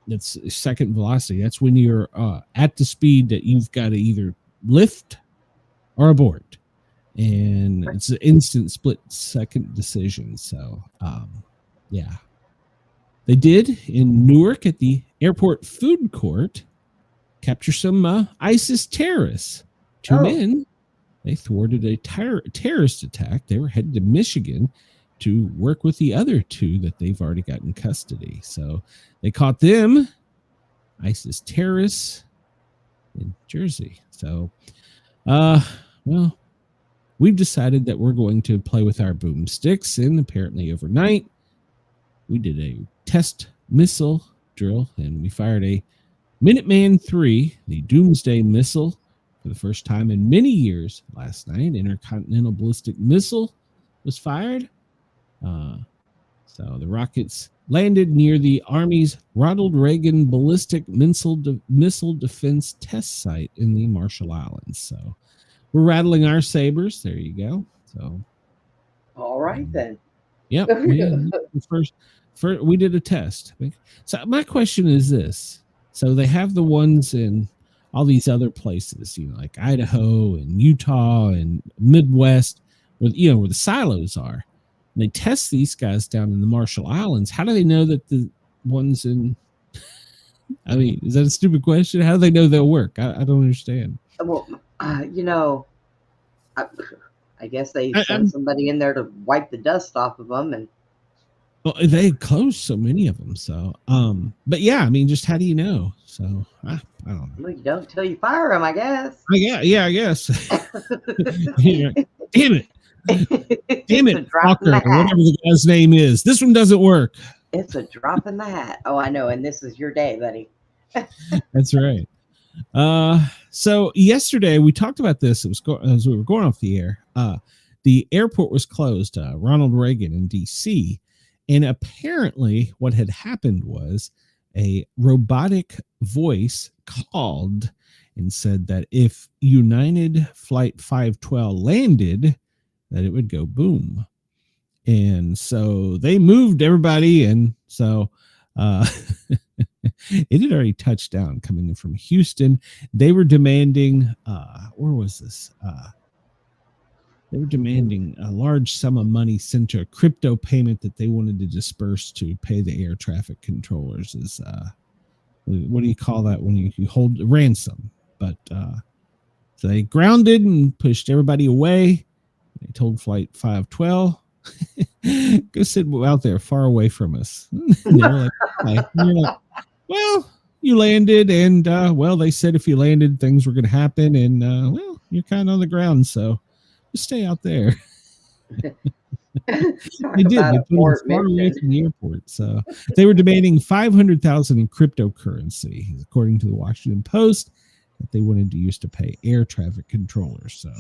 that's second velocity. That's when you're at the speed that you've got to either lift or abort. And it's an instant split-second decision. So, yeah. They did, in Newark at the airport food court, capture some ISIS terrorists. 2 men. They thwarted a terrorist attack. They were headed to Michigan to work with the other 2 that they've already got in custody. So they caught them, ISIS terrorists, in Jersey. So, well, we've decided that we're going to play with our boomsticks. And apparently overnight, we did a test missile drill, and we fired a Minuteman III, the Doomsday missile, for the first time in many years last night. Intercontinental ballistic missile was fired. So the rockets landed near the Army's Ronald Reagan Ballistic Missile Defense Test Site in the Marshall Islands. So we're rattling our sabers. There you go. So, all right then. Yep. We did a test. So my question is this. So they have the ones in all these other places, like Idaho and Utah and Midwest, where the silos are. they test these guys down in the Marshall Islands. How do they know that the ones in? I mean, is that a stupid question? How do they know they'll work? I don't understand. Well, I guess they sent somebody in there to wipe the dust off of them, and well, they closed so many of them. So, but yeah, I mean, just how do you know? So, I don't know. Well, you don't till you fire them, I guess. Yeah, I guess. Damn it. Damn it, Walker, whatever the guy's name is. This one doesn't work. It's a drop in the hat. Oh, I know. And this is your day, buddy. That's right. So yesterday we talked about this. It was as we were going off the air. The airport was closed, Ronald Reagan in DC. And apparently what had happened was a robotic voice called and said that if United Flight 512 landed, that it would go boom. And so they moved everybody. And so it had already touched down coming in from Houston. They were demanding, where was this? They were demanding a large sum of money sent to a crypto payment that they wanted to disperse to pay the air traffic controllers. Is what do you call that when you hold ransom? But so they grounded and pushed everybody away. They told Flight 512, go sit out there far away from us. And they were like, okay. And you're like, well, you landed, and well, they said if you landed, things were going to happen, and well, you're kind of on the ground, so just stay out there. They did. They put them far away from the airport. So they were demanding $500,000 in cryptocurrency, according to the Washington Post, that they wanted to use to pay air traffic controllers. So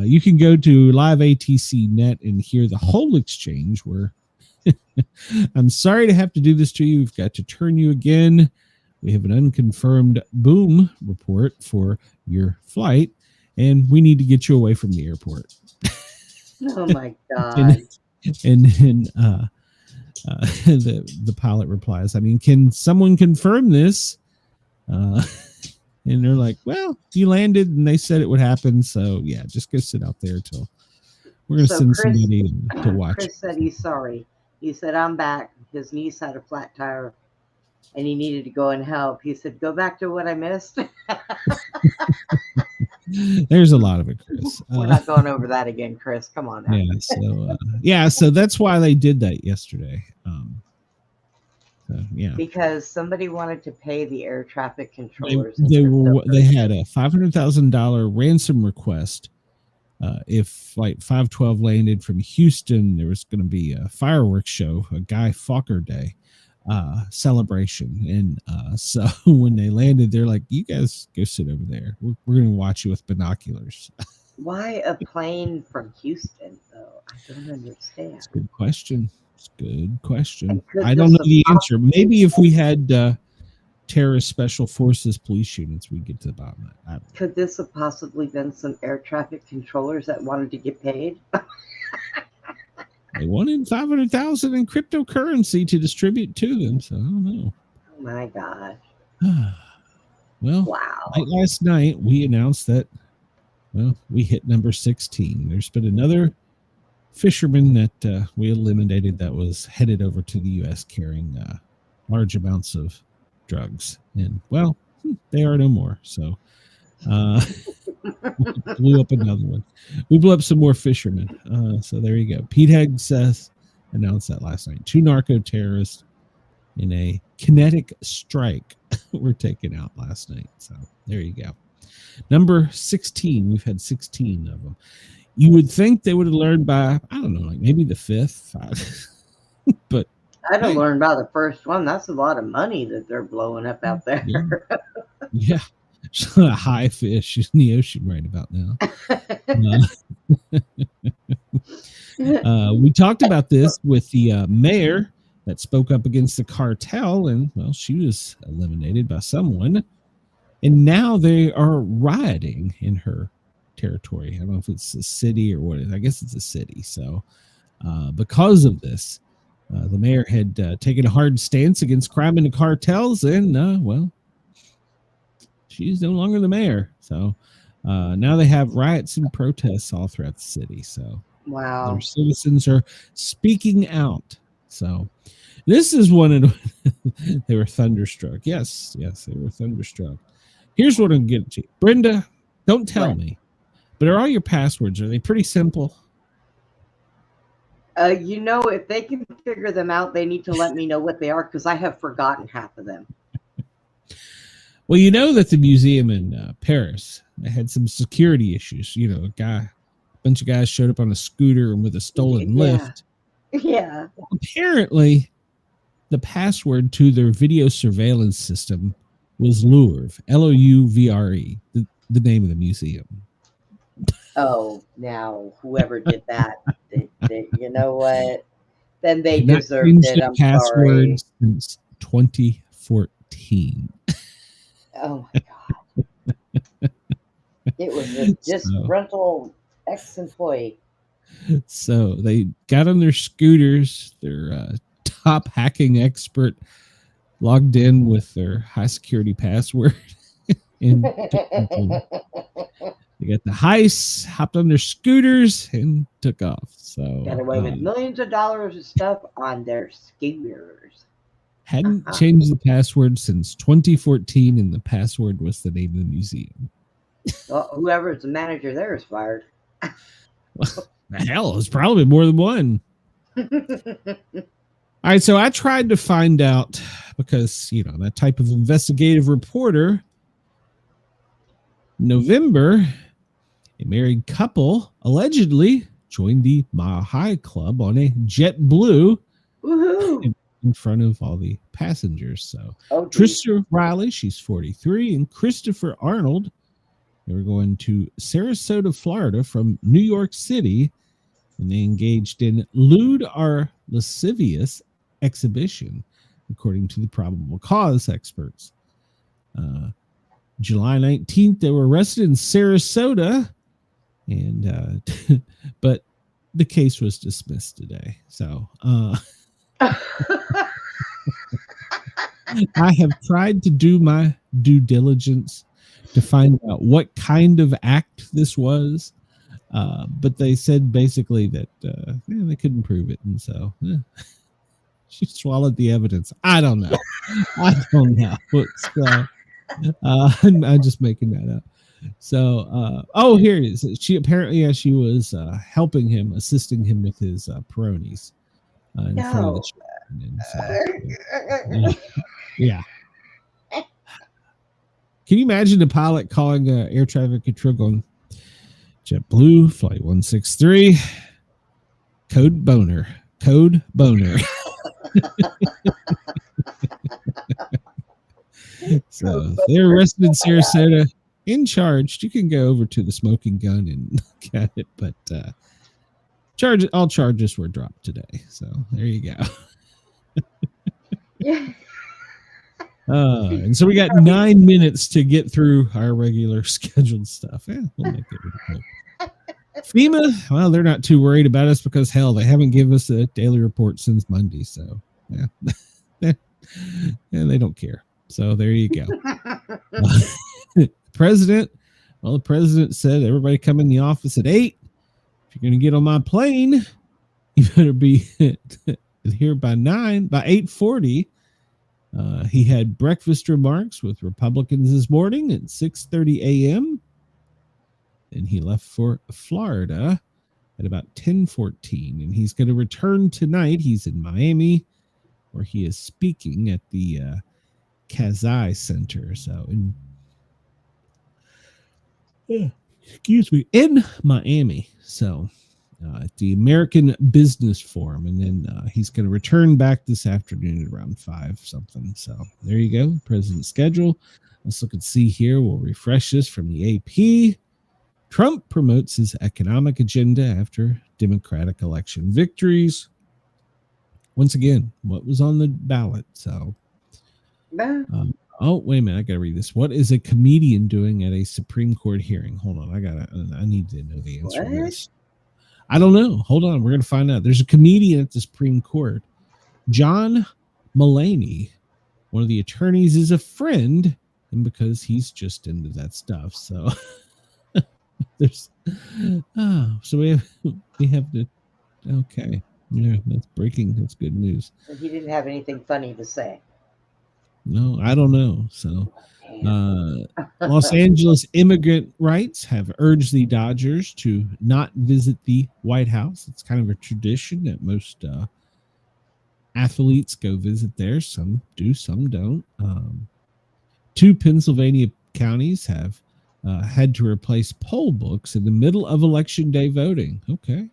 you can go to Live ATC Net and hear the whole exchange where I'm sorry to have to do this to you. We've got to turn you again. We have an unconfirmed boom report for your flight, and we need to get you away from the airport. Oh my God. And then the pilot replies, I mean, can someone confirm this? And they're like, well, you landed and they said it would happen. So yeah, just go sit out there till we're going to send somebody to watch. Chris said he's sorry. He said, I'm back. His niece had a flat tire and he needed to go and help. He said, go back to what I missed. There's a lot of it, Chris. We're not going over that again, Chris. Come on now. So that's why they did that yesterday. Yeah, because somebody wanted to pay the air traffic controllers. They had a $500,000 ransom request. If Flight 512 landed from Houston, there was going to be a fireworks show, a Guy Fawkes Day celebration. And so when they landed, they're like, you guys go sit over there. We're going to watch you with binoculars. Why a plane from Houston, though? I don't understand. That's a good question. I don't know the answer. Maybe if we had terrorist special forces police units, we'd get to the bottom of that. Could this have possibly been some air traffic controllers that wanted to get paid? They wanted $500,000 in cryptocurrency to distribute to them. So I don't know. Oh my God. Well, wow. Last night we announced that, well, we hit number 16. There's been another fisherman that we eliminated that was headed over to the U.S. carrying large amounts of drugs. And, well, they are no more. So blew up another one. We blew up some more fishermen. So there you go. Pete Heggs announced that last night. 2 narco terrorists in a kinetic strike were taken out last night. So there you go. Number 16. We've had 16 of them. You would think they would have learned by, I don't know, like maybe the 5th. But I'd have learned by the first one. That's a lot of money that they're blowing up out there. Yeah. High fish in the ocean right about now. We talked about this with the mayor that spoke up against the cartel, and, well, she was eliminated by someone. And now they are rioting in her territory. I don't know if it's a city or what it is. I guess it's a city. So because of this, the mayor had taken a hard stance against crime in the cartels, and well, she's no longer the mayor. So now they have riots and protests all throughout the city. So Wow. Their citizens are speaking out. So this is one of they were thunderstruck. Yes, they were thunderstruck. Here's what I'm getting to. Brenda, don't tell me, but are all your passwords, are they pretty simple? If they can figure them out, they need to let me know what they are, because I have forgotten half of them. Well, you know that the museum in Paris, they had some security issues. A bunch of guys showed up on a scooter and with a stolen lift. Yeah. Apparently, the password to their video surveillance system was Louvre, Louvre, the name of the museum. Oh, now whoever did that, you know what? Then they deserved it. I'm sorry. Since 2014. Oh my God! It was a disgruntled ex-employee. So they got on their scooters. Their top hacking expert logged in with their high security password. And they got the heist, hopped on their scooters, and took off. So got away with millions of dollars of stuff on their scooters. Hadn't changed the password since 2014, and the password was the name of the museum. Well, whoever's the manager there is fired. Hell, it's probably more than one. All right, so I tried to find out, because, that type of investigative reporter, November, a married couple allegedly joined the Mile High Club on a JetBlue. Woohoo! In front of all the passengers. So Trista Riley, she's 43, and Christopher Arnold, they were going to Sarasota, Florida from New York City, and they engaged in lewd or lascivious exhibition, according to the probable cause experts. July 19th, they were arrested in Sarasota, and but the case was dismissed today. So I have tried to do my due diligence to find out what kind of act this was, but they said basically that they couldn't prove it, and so she swallowed the evidence. I don't know. I'm just making that up. So, here it is. She apparently, she was helping him, assisting him with his Peronis in front of the children. And so, yeah. Can you imagine the pilot calling air traffic control going, JetBlue, flight 163, code boner. So they're arrested in Sarasota, in charge. You can go over to the smoking gun and look at it, but all charges were dropped today. So there you go. Yeah. And so we got 9 minutes to get through our regular scheduled stuff. Yeah, we'll make it really quick. FEMA, well, they're not too worried about us because, hell, they haven't given us a daily report since Monday. So, yeah, they don't care. So there you go. The president said everybody come in the office at 8. If you're going to get on my plane, you better be here by 8:40. He had breakfast remarks with Republicans this morning at 6:30 a.m. And he left for Florida at about 10:14. And he's going to return tonight. He's in Miami, where he is speaking at the Kazai Center. So in Miami. So at the American Business Forum, and then he's going to return back this afternoon at around 5 something. So there you go, president's schedule. Let's look and see here. We'll refresh this from the AP. Trump promotes his economic agenda after Democratic election victories. Once again, what was on the ballot? So, wait a minute, I gotta read this. What is a comedian doing at a Supreme Court hearing? Hold on, I need to know the answer to this. I don't know. Hold on. We're going to find out. There's a comedian at the Supreme Court. John Mulaney, one of the attorneys, is a friend, and because he's just into that stuff. So there's So we have to. Okay, yeah, that's breaking. That's good news. He didn't have anything funny to say. No, I don't know. So, Los Angeles immigrant rights have urged the Dodgers to not visit the White House. It's kind of a tradition that most athletes go visit there. Some do, some don't. 2 Pennsylvania counties have had to replace poll books in the middle of election day voting. Okay.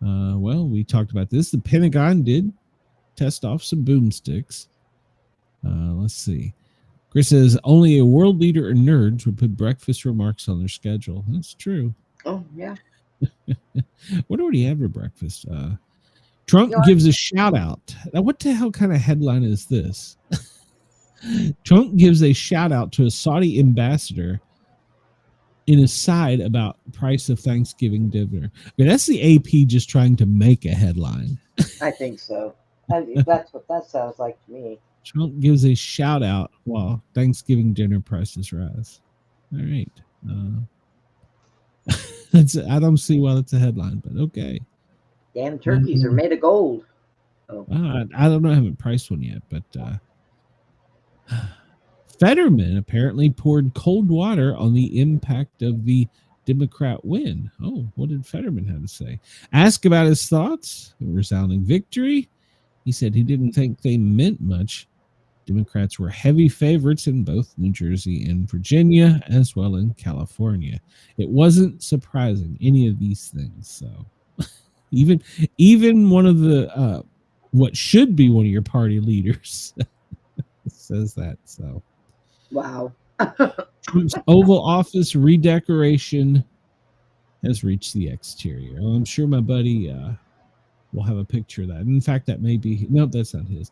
Well, we talked about this. The Pentagon did test off some boomsticks. Let's see. Chris says only a world leader or nerds would put breakfast remarks on their schedule. That's true. Oh, yeah. What do we have for breakfast? Trump gives a shout out. Now, what the hell kind of headline is this? Trump gives a shout out to a Saudi ambassador in a side about price of Thanksgiving dinner. I mean, that's the AP just trying to make a headline. I think so. That's what that sounds like to me. Trump gives a shout out while Thanksgiving dinner prices rise. All right. I don't see why that's a headline, but okay. Damn turkeys are made of gold. Oh. I don't know. I haven't priced one yet, but Fetterman apparently poured cold water on the impact of the Democrat win. Oh, what did Fetterman have to say? Asked about his thoughts, a resounding victory. He said he didn't think they meant much. Democrats were heavy favorites in both New Jersey and Virginia, as well in California. It wasn't surprising, any of these things. So even one of the what should be one of your party leaders says that. So wow. Trump's Oval Office redecoration has reached the exterior. I'm sure my buddy will have a picture of that. In fact, that may be nope, that's not his.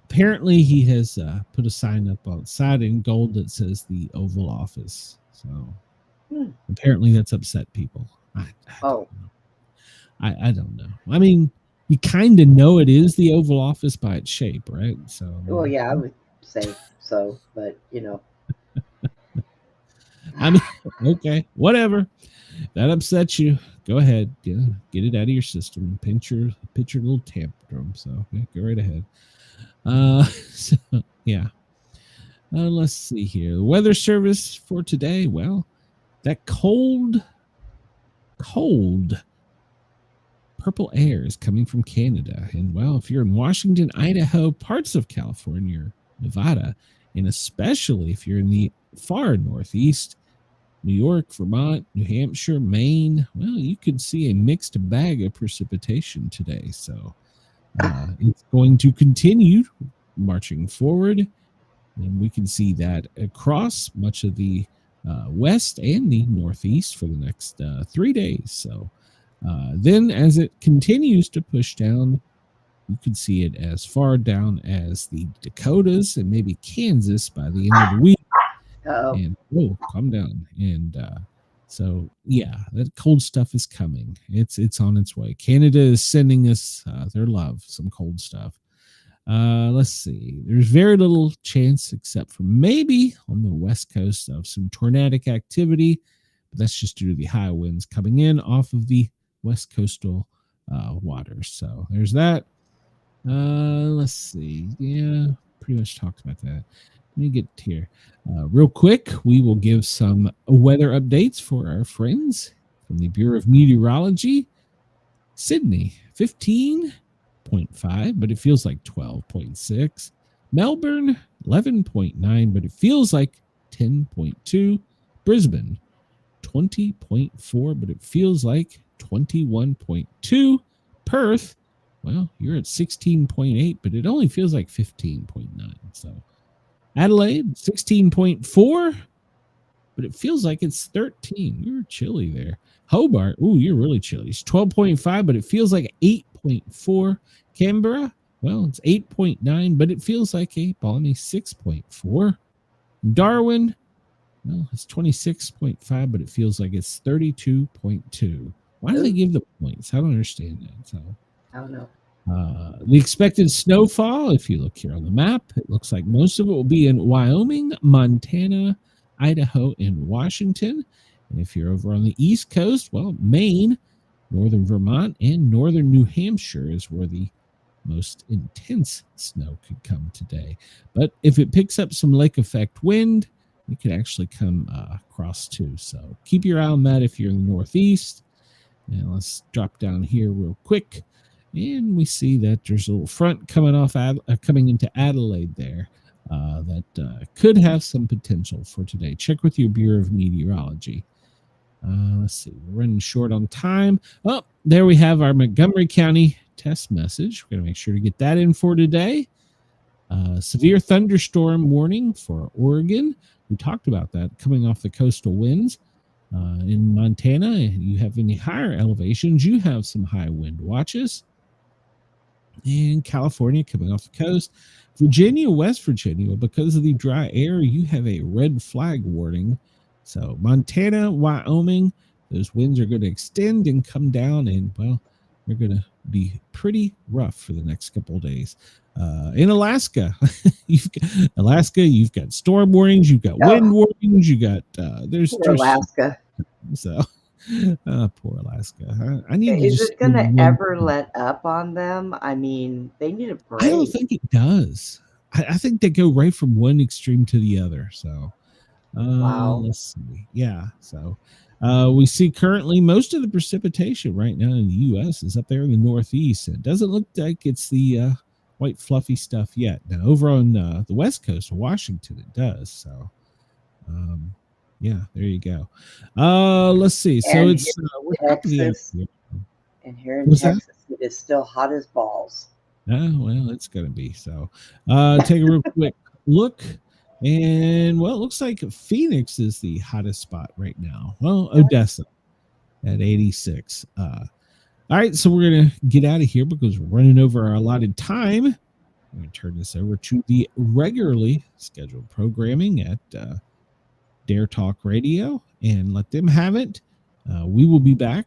Apparently, he has put a sign up outside in gold that says the Oval Office. So apparently, that's upset people. I don't know. I mean, you kind of know it is the Oval Office by its shape, right? So well, yeah, I would say so, but you know. I mean, okay, whatever. That upsets you. Go ahead, get it out of your system. Pinch your little tantrum. So yeah, go right ahead. So yeah. Let's see here. The weather service for today. Well, that cold purple air is coming from Canada, and well, if you're in Washington, Idaho, parts of California, Nevada, and especially if you're in the far northeast, New York, Vermont, New Hampshire, Maine, well, you could see a mixed bag of precipitation today. So it's going to continue marching forward, and we can see that across much of the west and the northeast for the next 3 days. So then as it continues to push down, you can see it as far down as the Dakotas and maybe Kansas by the end of the week. Uh-oh. And calm down. And so yeah, that cold stuff is coming. It's on its way. Canada is sending us their love, some cold stuff. Let's see. There's very little chance, except for maybe on the west coast, of some tornadic activity, but that's just due to the high winds coming in off of the west coastal waters. So there's that. Let's see. Yeah, pretty much talked about that. Let me get here. Real quick, we will give some weather updates for our friends from the Bureau of Meteorology. Sydney, 15.5, but it feels like 12.6. Melbourne, 11.9, but it feels like 10.2. Brisbane, 20.4, but it feels like 21.2. Perth, well, you're at 16.8, but it only feels like 15.9. So Adelaide, 16.4, but it feels like it's 13. You're chilly there. Hobart, ooh, you're really chilly. It's 12.5, but it feels like 8.4. Canberra, well, it's 8.9, but it feels like a balmy 6.4. Darwin, well, it's 26.5, but it feels like it's 32.2. Why do they give the points? I don't understand that. So I don't know. The expected snowfall, if you look here on the map, it looks like most of it will be in Wyoming, Montana, Idaho, and Washington. And if you're over on the East Coast, well, Maine, northern Vermont, and northern New Hampshire is where the most intense snow could come today. But if it picks up some lake effect wind, it could actually come across too. So keep your eye on that if you're in the Northeast. And let's drop down here real quick. And we see that there's a little front coming into Adelaide there that could have some potential for today. Check with your Bureau of Meteorology. Let's see, we're running short on time. Oh, there we have our Montgomery County test message. We're going to make sure to get that in for today. Severe thunderstorm warning for Oregon. We talked about that coming off the coastal winds. In Montana, you have any higher elevations, you have some high wind watches. In California, coming off the coast. Virginia, West Virginia, because of the dry air, you have a red flag warning. So Montana, Wyoming, those winds are going to extend and come down, and, well, they're going to be pretty rough for the next couple of days. In Alaska, you've got storm warnings, you've got wind warnings, you got there's Alaska. So poor Alaska. I need. Is it going to ever let up on them? I mean, they need a break. I don't think it does. I think they go right from one extreme to the other. So wow. Let's see. Yeah. So we see currently most of the precipitation right now in the U.S. is up there in the Northeast. It doesn't look like it's the white fluffy stuff yet. Now over on the West Coast of Washington, it does. So yeah, there you go. Let's see. So and it's Texas, and here in Texas, it is still hot as balls. Well, it's gonna be. So take a real quick look. And, well, it looks like Phoenix is the hottest spot right now. Well, Odessa at 86. All right, so we're going to get out of here because we're running over our allotted time. I'm going to turn this over to the regularly scheduled programming at Dare Talk Radio and let them have it. We will be back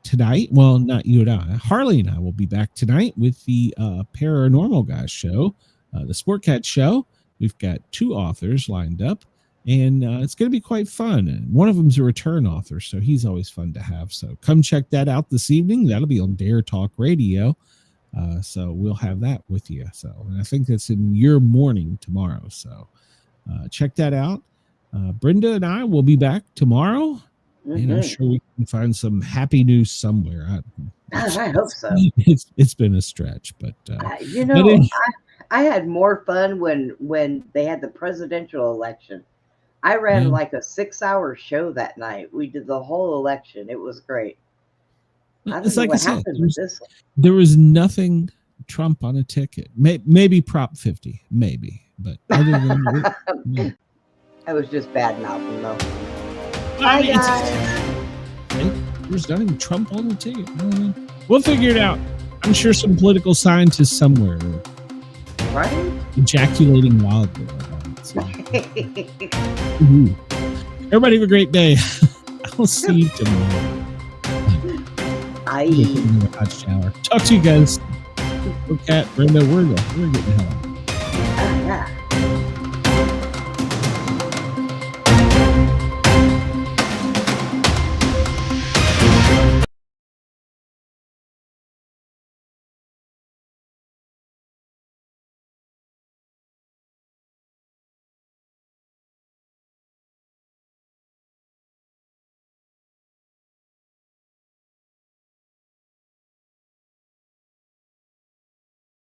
tonight. Well, not you and I. Harley and I will be back tonight with the Paranormal Guys show, the Sportcat show. We've got 2 authors lined up, and it's going to be quite fun. And one of them is a return author, so he's always fun to have. So come check that out this evening. That'll be on Dare Talk Radio. So we'll have that with you. So, and I think that's in your morning tomorrow. So check that out. Brenda and I will be back tomorrow, and I'm sure we can find some happy news somewhere. I hope so. It's been a stretch, but I had more fun when they had the presidential election. I ran like a 6-hour show that night. We did the whole election. It was great. It's like I said, there was nothing Trump on a ticket. Maybe Prop 50, maybe, but other than that, I was just bad mouthing though. Bye guys. There's not even Trump on the ticket. We'll figure it out. I'm sure some political scientists somewhere. Right? Ejaculating wildly. So. Everybody have a great day. I'll see you tomorrow. Hot shower. Talk to you guys. Cat, Brenda, we're getting hell.